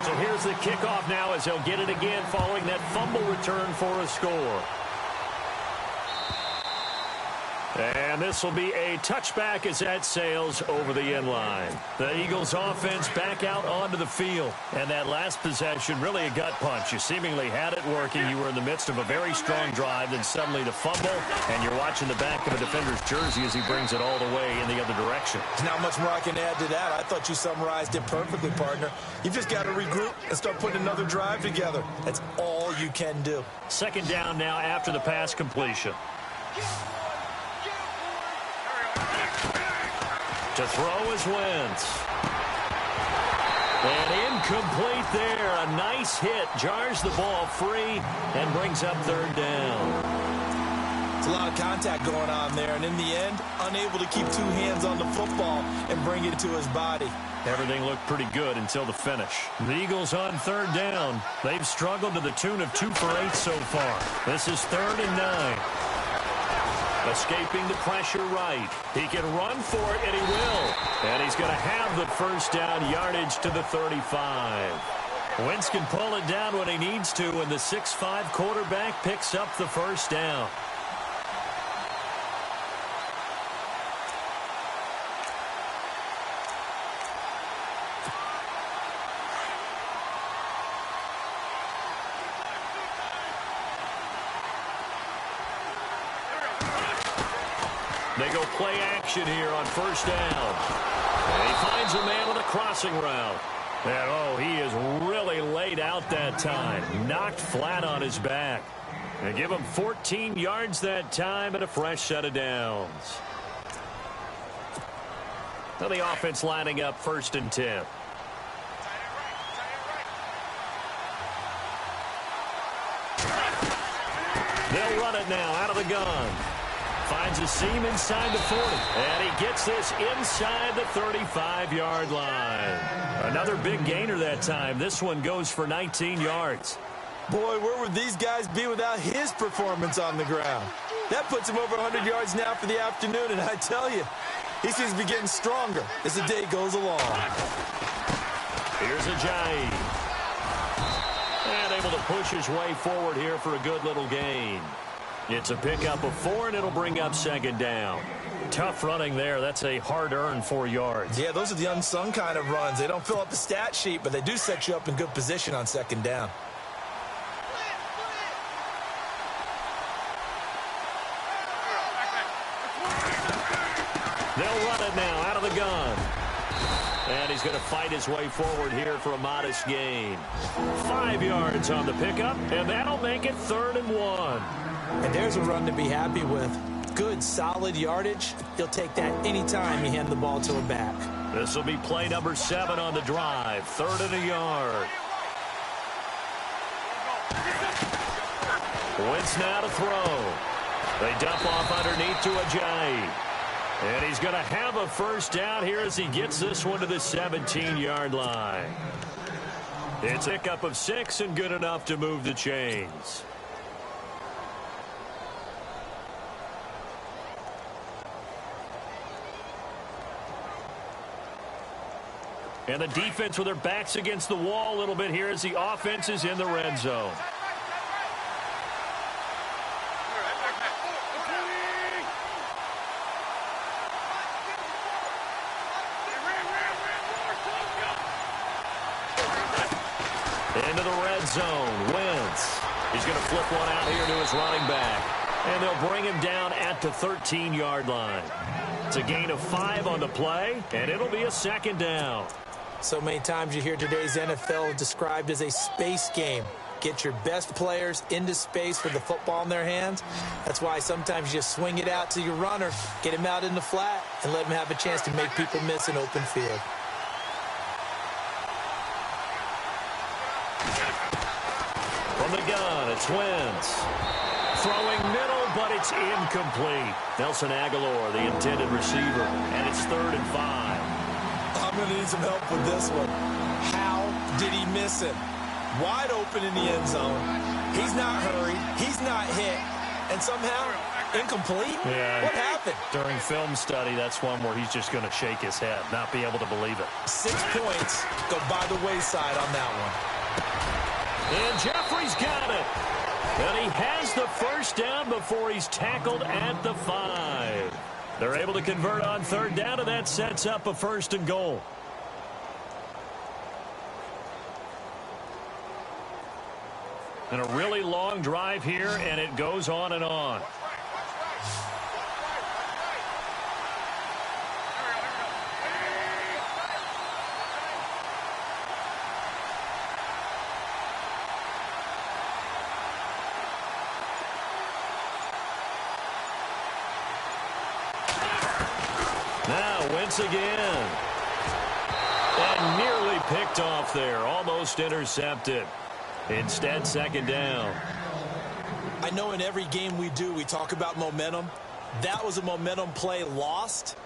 So here's the kickoff now as they'll get it again following that fumble return for a score. And this will be a touchback as that sails over the end line. The Eagles offense back out onto the field. And that last possession, really a gut punch. You seemingly had it working. You were in the midst of a very strong drive. Then suddenly the fumble. And you're watching the back of a defender's jersey as he brings it all the way in the other direction. There's not much more I can add to that. I thought you summarized it perfectly, partner. You've just got to regroup and start putting another drive together. That's all you can do. Second down now after the pass completion. To throw is Wentz. And incomplete there. A nice hit. Jars the ball free and brings up third down. It's a lot of contact going on there. And in the end, unable to keep two hands on the football and bring it to his body. Everything looked pretty good until the finish. The Eagles on third down. They've struggled to the tune of 2 for 8 so far. This is 3rd and 9. Escaping the pressure right. He can run for it, and he will. And he's going to have the first down, yardage to the 35. Wentz can pull it down when he needs to, and the 6'5" quarterback picks up the first down. They go play action here on first down. And he finds a man on a crossing route. And, oh, he is really laid out that time. Knocked flat on his back. And give him 14 yards that time and a fresh set of downs. Now the offense lining up 1st and 10. They'll run it now out of the gun. Finds a seam inside the 40. And he gets this inside the 35-yard line. Another big gainer that time. This one goes for 19 yards. Boy, where would these guys be without his performance on the ground? That puts him over 100 yards now for the afternoon, and I tell you, he seems to be getting stronger as the day goes along. Here's Ajayi. And able to push his way forward here for a good little gain. It's a pickup of 4, and it'll bring up second down. Tough running there. That's a hard-earned 4 yards. Yeah, those are the unsung kind of runs. They don't fill up the stat sheet, but they do set you up in good position on second down. They'll run it now out of the gun. And he's going to fight his way forward here for a modest gain. 5 yards on the pickup, and that'll make it 3rd and 1. And there's a run to be happy with. Good, solid yardage. He'll take that anytime you hand the ball to a back. This will be play number 7 on the drive. 3rd and a yard. Wentz now to throw. They dump off underneath to Ajayi. And he's going to have a first down here as he gets this one to the 17-yard line. It's a pickup of 6 and good enough to move the chains. And the defense with their backs against the wall a little bit here as the offense is in the red zone. Into the red zone. Wentz. He's going to flip one out here to his running back. And they'll bring him down at the 13-yard line. It's a gain of 5 on the play, and it'll be a second down. So many times you hear today's NFL described as a space game. Get your best players into space with the football in their hands. That's why sometimes you just swing it out to your runner, get him out in the flat, and let him have a chance to make people miss an open field. From the gun, it's Wentz. Throwing middle, but it's incomplete. Nelson Aguilar, the intended receiver, and it's 3rd and 5. I'm going to need some help with this one. How did he miss him? Wide open in the end zone. He's not hurried. He's not hit. And somehow, incomplete? Yeah. What happened? During film study, that's one where he's just going to shake his head, not be able to believe it. 6 points go by the wayside on that one. And Jeffrey's got it. And he has the first down before he's tackled at the 5. They're able to convert on 3rd down, and that sets up a 1st and goal. And a really long drive here, and it goes on and on. Now Wentz again. And nearly picked off there. Almost intercepted. Instead, 2nd down. I know in every game we do, we talk about momentum. That was a momentum play lost.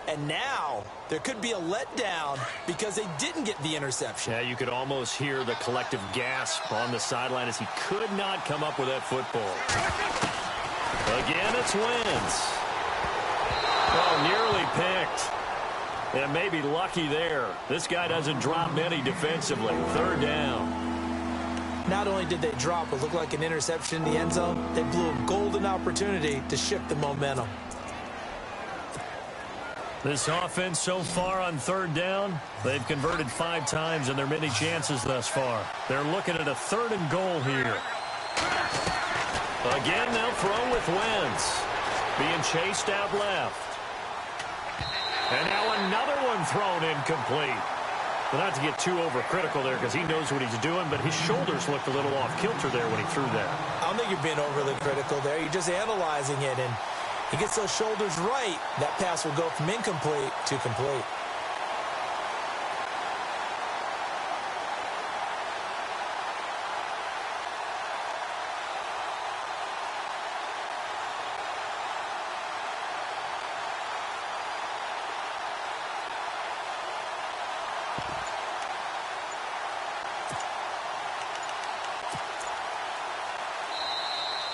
And now there could be a letdown because they didn't get the interception. Yeah, you could almost hear the collective gasp on the sideline as he could not come up with that football. Again, it's Wentz. Oh, nearly picked. And maybe lucky there. This guy doesn't drop many defensively. 3rd down. Not only did they drop what looked like an interception in the end zone, they blew a golden opportunity to shift the momentum. This offense so far on 3rd down, they've converted 5 times in their many chances thus far. They're looking at a 3rd and goal here. Again, they'll throw with Wentz. Being chased out left. And now another one thrown incomplete. But not to get too overcritical there because he knows what he's doing, but his shoulders looked a little off-kilter there when he threw that. I don't think you're being overly critical there. You're just analyzing it, and he gets those shoulders right. That pass will go from incomplete to complete.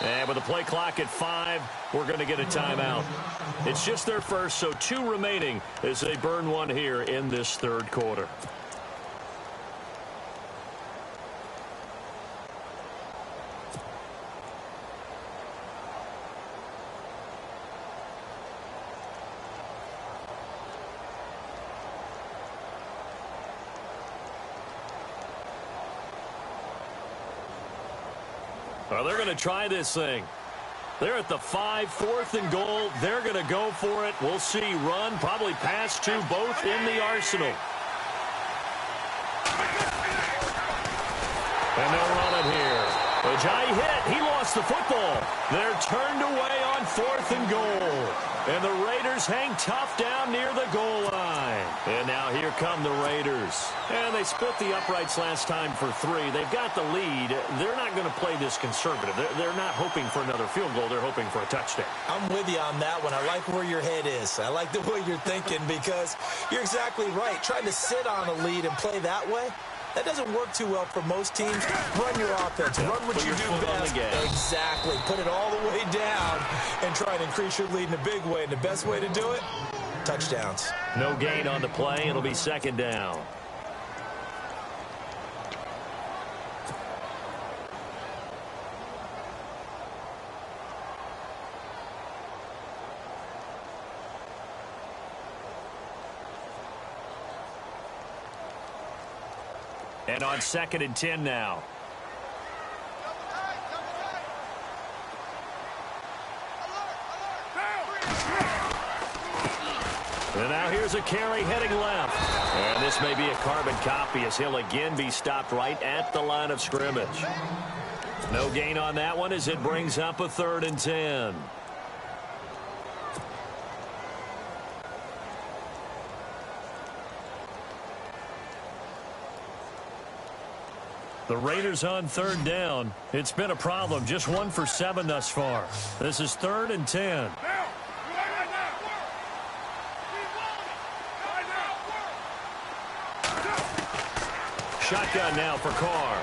And with the play clock at 5, we're going to get a timeout. It's just their first, so 2 remaining as they burn one here in this 3rd quarter. Well, they're going to try this thing. They're at the 5, 4th and goal. They're going to go for it. We'll see. Run, probably pass to both in the arsenal. And they'll run it here. Ajayi hit. He lost the football. They're turned away on 4th and goal. And the Raiders hang tough down near the goal line. And now here come the Raiders. And they split the uprights last time for 3. They've got the lead. They're not going to play this conservative. They're not hoping for another field goal. They're hoping for a touchdown. I'm with you on that one. I like where your head is. I like the way you're thinking because you're exactly right. Trying to sit on a lead and play that way, that doesn't work too well for most teams. Run your offense. Run what you do best. Exactly. Put it all the way down and try and increase your lead in a big way. And the best way to do it, touchdowns. No gain on the play. It'll be 2nd down. And on 2nd and 10 now. And now here's a carry heading left. And this may be a carbon copy as he'll again be stopped right at the line of scrimmage. No gain on that one as it brings up a 3rd and 10. The Raiders on 3rd down. It's been a problem. Just 1 for 7 thus far. This is 3rd and 10. Shotgun now for Carr.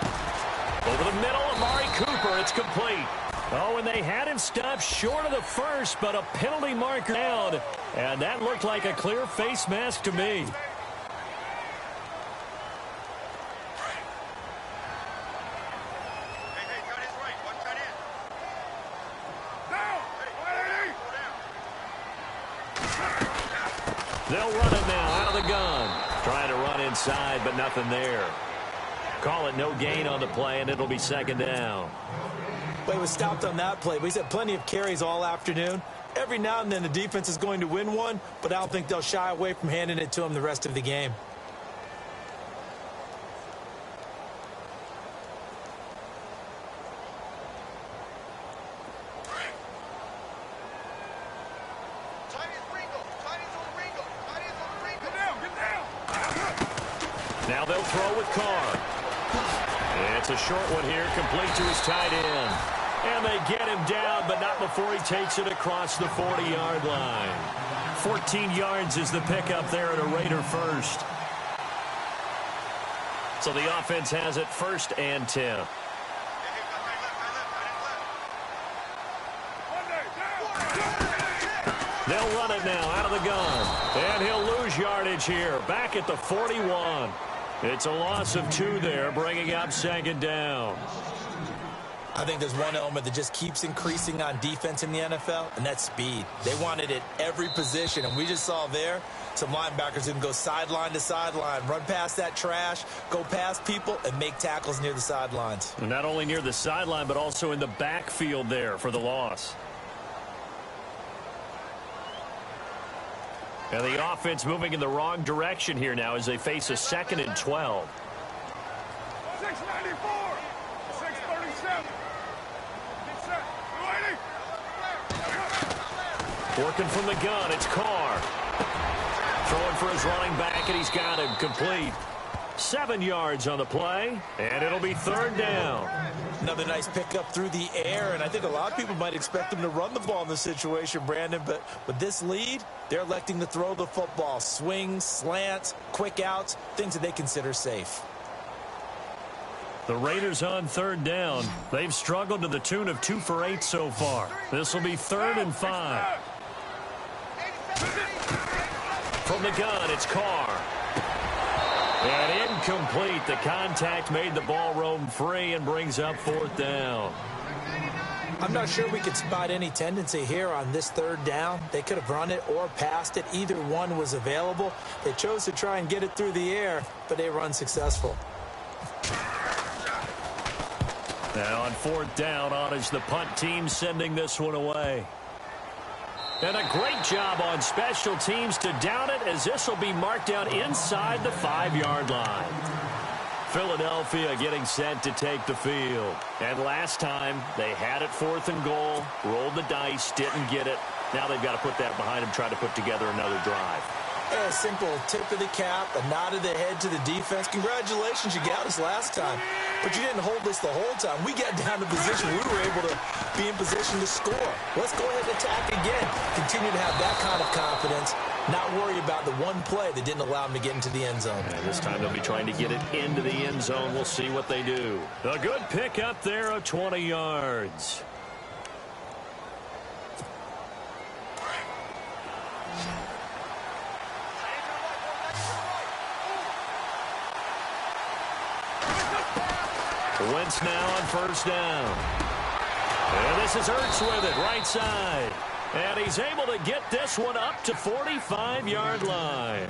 Over the middle, Amari Cooper. It's complete. Oh, and they had him stopped short of the first, but a penalty marker down. And that looked like a clear face mask to me. They'll run it now out of the gun. Trying to run inside, but nothing there. Call it no gain on the play, and it'll be 2nd down. Well, he was stopped on that play, but he's had plenty of carries all afternoon. Every now and then the defense is going to win one, but I don't think they'll shy away from handing it to him the rest of the game. Now they'll throw with Carr. It's a short one here, complete to his tight end. And they get him down, but not before he takes it across the 40-yard line. 14 yards is the pickup there at a Raider first. So the offense has it 1st and 10. They'll run it now out of the gun. And he'll lose yardage here, back at the 41. It's a loss of 2 there, bringing up 2nd down. I think there's one element that just keeps increasing on defense in the NFL, and that's speed. They want it at every position, and we just saw there some linebackers who can go sideline to sideline, run past that trash, go past people, and make tackles near the sidelines. And not only near the sideline, but also in the backfield there for the loss. And the offense moving in the wrong direction here now as they face a 2nd and 12. 694, 637. Working from the gun, it's Carr. Throwing for his running back, and he's got him complete. 7 yards on the play, and it'll be 3rd down. Another nice pickup through the air, and I think a lot of people might expect them to run the ball in this situation, Brandon, but with this lead, they're electing to throw the football. Swings, slants, quick outs, things that they consider safe. The Raiders on 3rd down. They've struggled to the tune of 2 for 8 so far. This will be 3rd and 5. From the gun, it's Carr. And incomplete. The contact made the ball roam free and brings up 4th down. I'm not sure we could spot any tendency here on this 3rd down. They could have run it or passed it. Either one was available. They chose to try and get it through the air, but they were unsuccessful. Now on 4th down, on is the punt team sending this one away. And a great job on special teams to down it, as this will be marked out inside the 5-yard line. Philadelphia getting set to take the field. And last time, they had it 4th and goal, rolled the dice, didn't get it. Now they've got to put that behind them, try to put together another drive. A simple tip of the cap, a nod of the head to the defense. Congratulations, you got us last time. But you didn't hold us the whole time. We got down to position. We were able to be in position to score. Let's go ahead and attack again. Continue to have that kind of confidence. Not worry about the one play that didn't allow them to get into the end zone. And this time they'll be trying to get it into the end zone. We'll see what they do. A good pick up there of 20 yards. Wentz now on 1st down. And this is Ertz with it, right side. And he's able to get this one up to 45-yard line.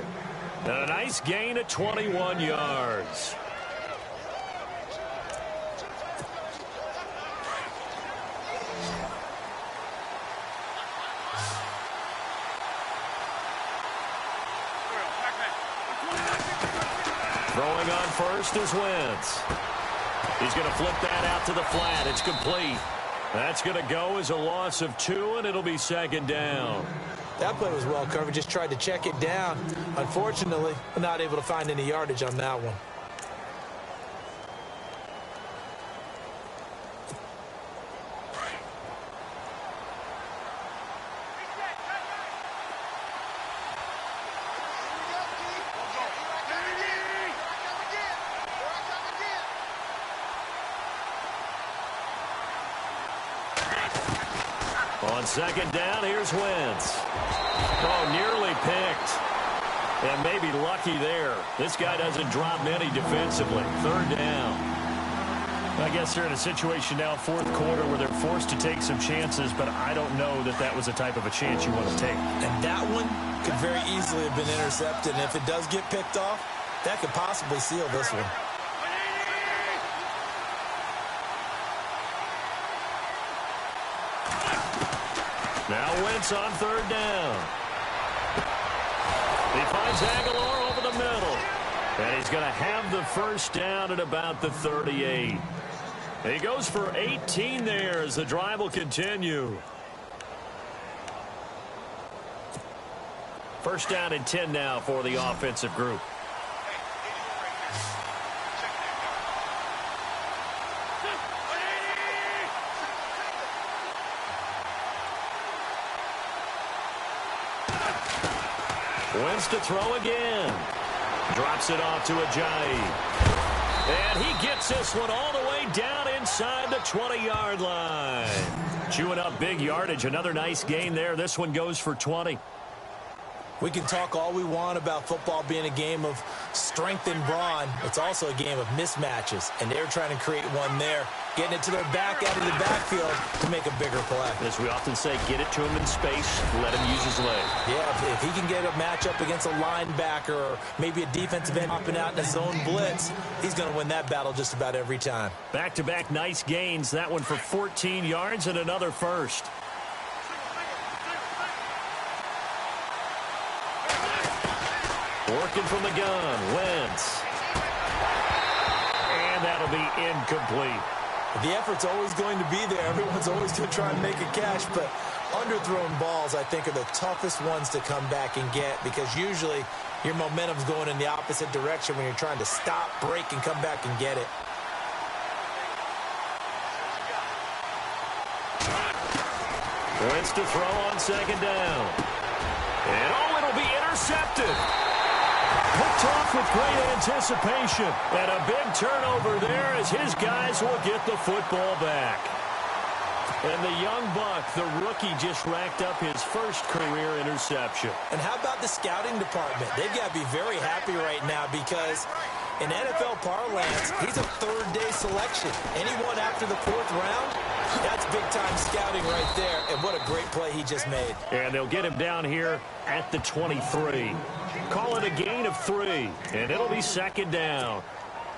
And a nice gain of 21 yards. Throwing on first is Wentz. He's going to flip that out to the flat. It's complete. That's going to go as a loss of 2, and it'll be second down. That play was well covered. Just tried to check it down. Unfortunately, not able to find any yardage on that one. On second down, here's Wentz. Oh, nearly picked. And maybe lucky there. This guy doesn't drop many defensively. Third down. I guess they're in a situation now, fourth quarter, where they're forced to take some chances, but I don't know that that was the type of a chance you want to take. And that one could very easily have been intercepted. And if it does get picked off, that could possibly seal this one. Now Wentz on third down. He finds Aguilar over the middle. And he's going to have the first down at about the 38. He goes for 18 there as the drive will continue. First down and 10 now for the offensive group. Wentz to throw again. Drops it off to Ajayi. And he gets this one all the way down inside the 20-yard line. Chewing up big yardage. Another nice gain there. This one goes for 20. We can talk all we want about football being a game of strength and brawn. It's also a game of mismatches, and they're trying to create one there, getting it to their back out of the backfield to make a bigger play. As we often say, get it to him in space, let him use his leg. Yeah, if he can get a matchup against a linebacker or maybe a defensive end hopping out in a zone blitz, he's going to win that battle just about every time. Back-to-back nice gains. That one for 14 yards and another first. Working from the gun, Wentz. And that'll be incomplete. The effort's always going to be there. Everyone's always going to try and make a catch, but underthrown balls, I think, are the toughest ones to come back and get because usually your momentum's going in the opposite direction when you're trying to stop, break, and come back and get it. Wentz to throw on second down. And oh, it'll be intercepted. Picked off with great anticipation. And a big turnover there as his guys will get the football back. And the young buck, the rookie, just racked up his first career interception. And how about the scouting department? They've got to be very happy right now because in NFL parlance, he's a third-day selection. Anyone after the fourth round, that's big-time scouting right there. And what a great play he just made. And they'll get him down here at the 23. Call it a gain of 3, and it'll be second down.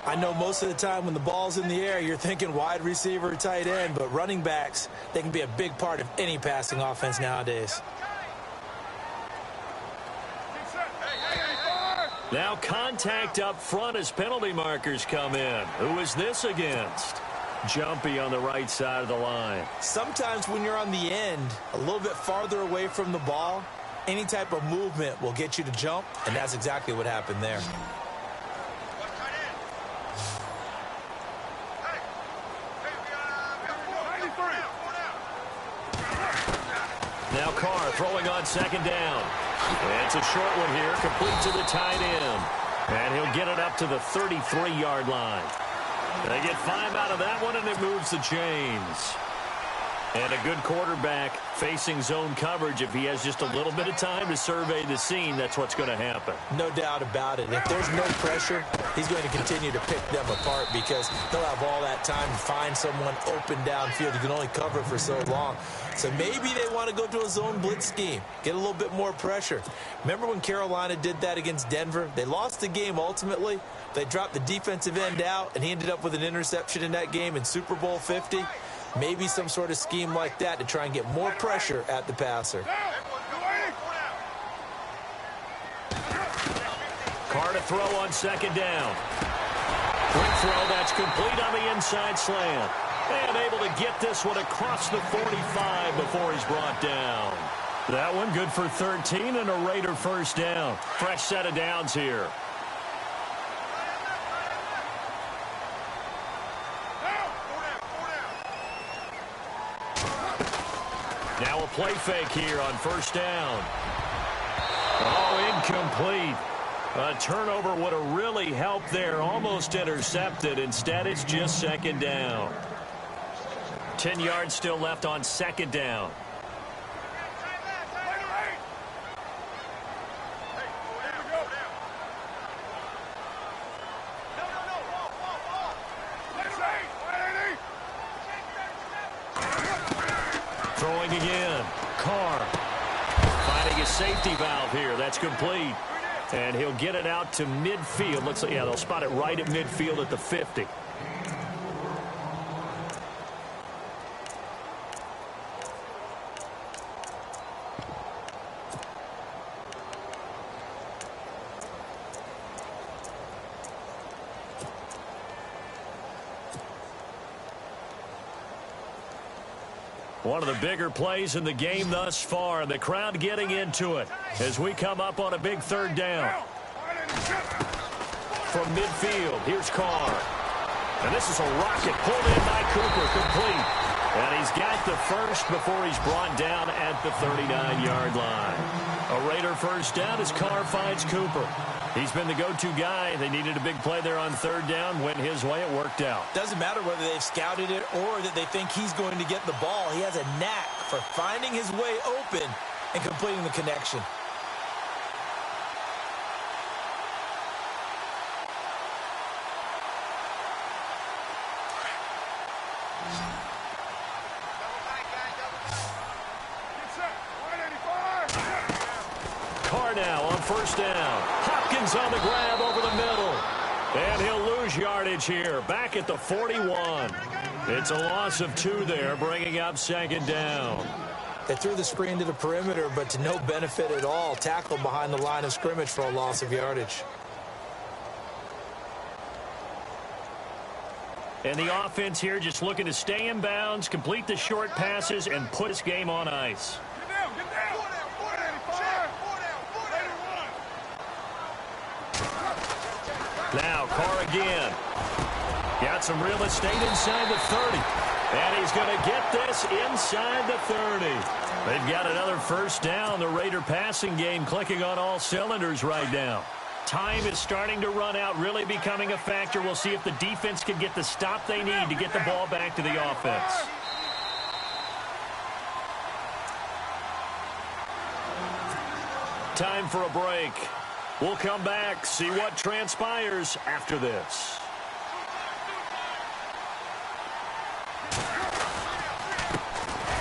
I know most of the time when the ball's in the air, you're thinking wide receiver or tight end, but running backs, they can be a big part of any passing offense nowadays. Now contact up front as penalty markers come in. Who is this against? Jumpy on the right side of the line. Sometimes when you're on the end, a little bit farther away from the ball, any type of movement will get you to jump, and that's exactly what happened there. Now Carr throwing on second down. And it's a short one here, complete to the tight end. And he'll get it up to the 33-yard line. They get 5 out of that one, and it moves the chains. And a good quarterback facing zone coverage. If he has just a little bit of time to survey the scene, that's what's going to happen. No doubt about it. If there's no pressure, he's going to continue to pick them apart because they'll have all that time to find someone open downfield. You can only cover it for so long. So maybe they want to go to a zone blitz scheme, get a little bit more pressure. Remember when Carolina did that against Denver? They lost the game ultimately. They dropped the defensive end out, and he ended up with an interception in that game in Super Bowl 50. Maybe some sort of scheme like that to try and get more pressure at the passer. Carr to throw on second down. Quick throw, that's complete on the inside slant. And able to get this one across the 45 before he's brought down. That one good for 13 and a Raider first down. Fresh set of downs here. Now a play fake here on first down. Oh, incomplete. A turnover would have really helped there. Almost intercepted. Instead, it's just second down. 10 yards still left on second down. Throwing again. Carr finding a safety valve here. That's complete. And he'll get it out to midfield. Looks like, yeah, they'll spot it right at midfield at the 50. One of the bigger plays in the game thus far, and the crowd getting into it as we come up on a big third down. From midfield, here's Carr. And this is a rocket pulled in by Cooper, complete. And he's got the first before he's brought down at the 39-yard line. A Raider first down as Carr finds Cooper. He's been the go-to guy. They needed a big play there on third down. Went his way. It worked out. Doesn't matter whether they've scouted it or that they think he's going to get the ball. He has a knack for finding his way open and completing the connection. Carr now on first down. Hopkins on the grab over the middle. And he'll lose yardage here. Back at the 41. It's a loss of 2 there, bringing up second down. They threw the screen to the perimeter, but to no benefit at all. Tackled behind the line of scrimmage for a loss of yardage. And the offense here just looking to stay in bounds, complete the short passes, and put his game on ice. Now, Carr again. Got some real estate inside the 30. And he's going to get this inside the 30. They've got another first down. The Raider passing game clicking on all cylinders right now. Time is starting to run out, really becoming a factor. We'll see if the defense can get the stop they need to get the ball back to the offense. Time for a break. We'll come back, see what transpires after this.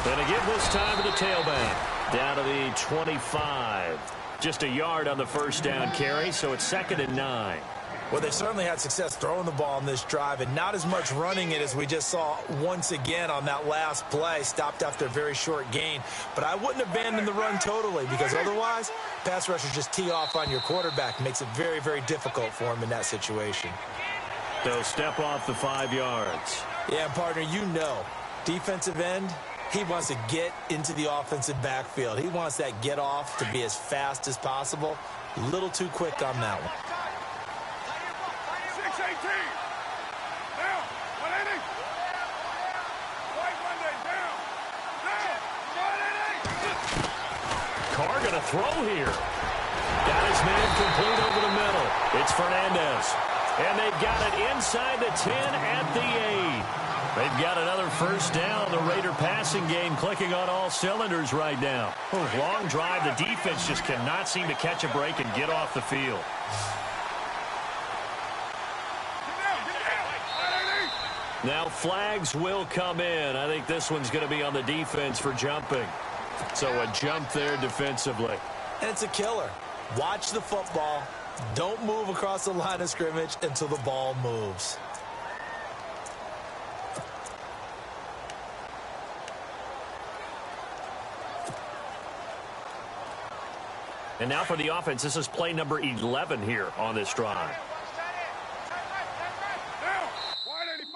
And again this time to the tailback. Down to the 25. Just a yard on the first down carry, so it's 2nd and 9. Well, they certainly had success throwing the ball in this drive, and not as much running it as we just saw once again on that last play. Stopped after a very short gain. But I wouldn't abandon the run totally, because otherwise, pass rushers just tee off on your quarterback. Makes it very, very difficult for him in that situation. They'll step off the 5 yards. Yeah, partner, you know, defensive end, he wants to get into the offensive backfield. He wants that get off to be as fast as possible. A little too quick on that one. 6-18. Down. 180. White Monday. Down. Down. 180. Carr going to throw here. Got his man complete over the middle. It's Fernandez. And they've got it inside the 10 at the 8. They've got another first down. The Raider passing game clicking on all cylinders right now. Long drive. The defense just cannot seem to catch a break and get off the field. Now flags will come in. I think this one's going to be on the defense for jumping. So a jump there defensively. And it's a killer. Watch the football. Don't move across the line of scrimmage until the ball moves. And now for the offense. This is play number 11 here on this drive. Now, wide 85.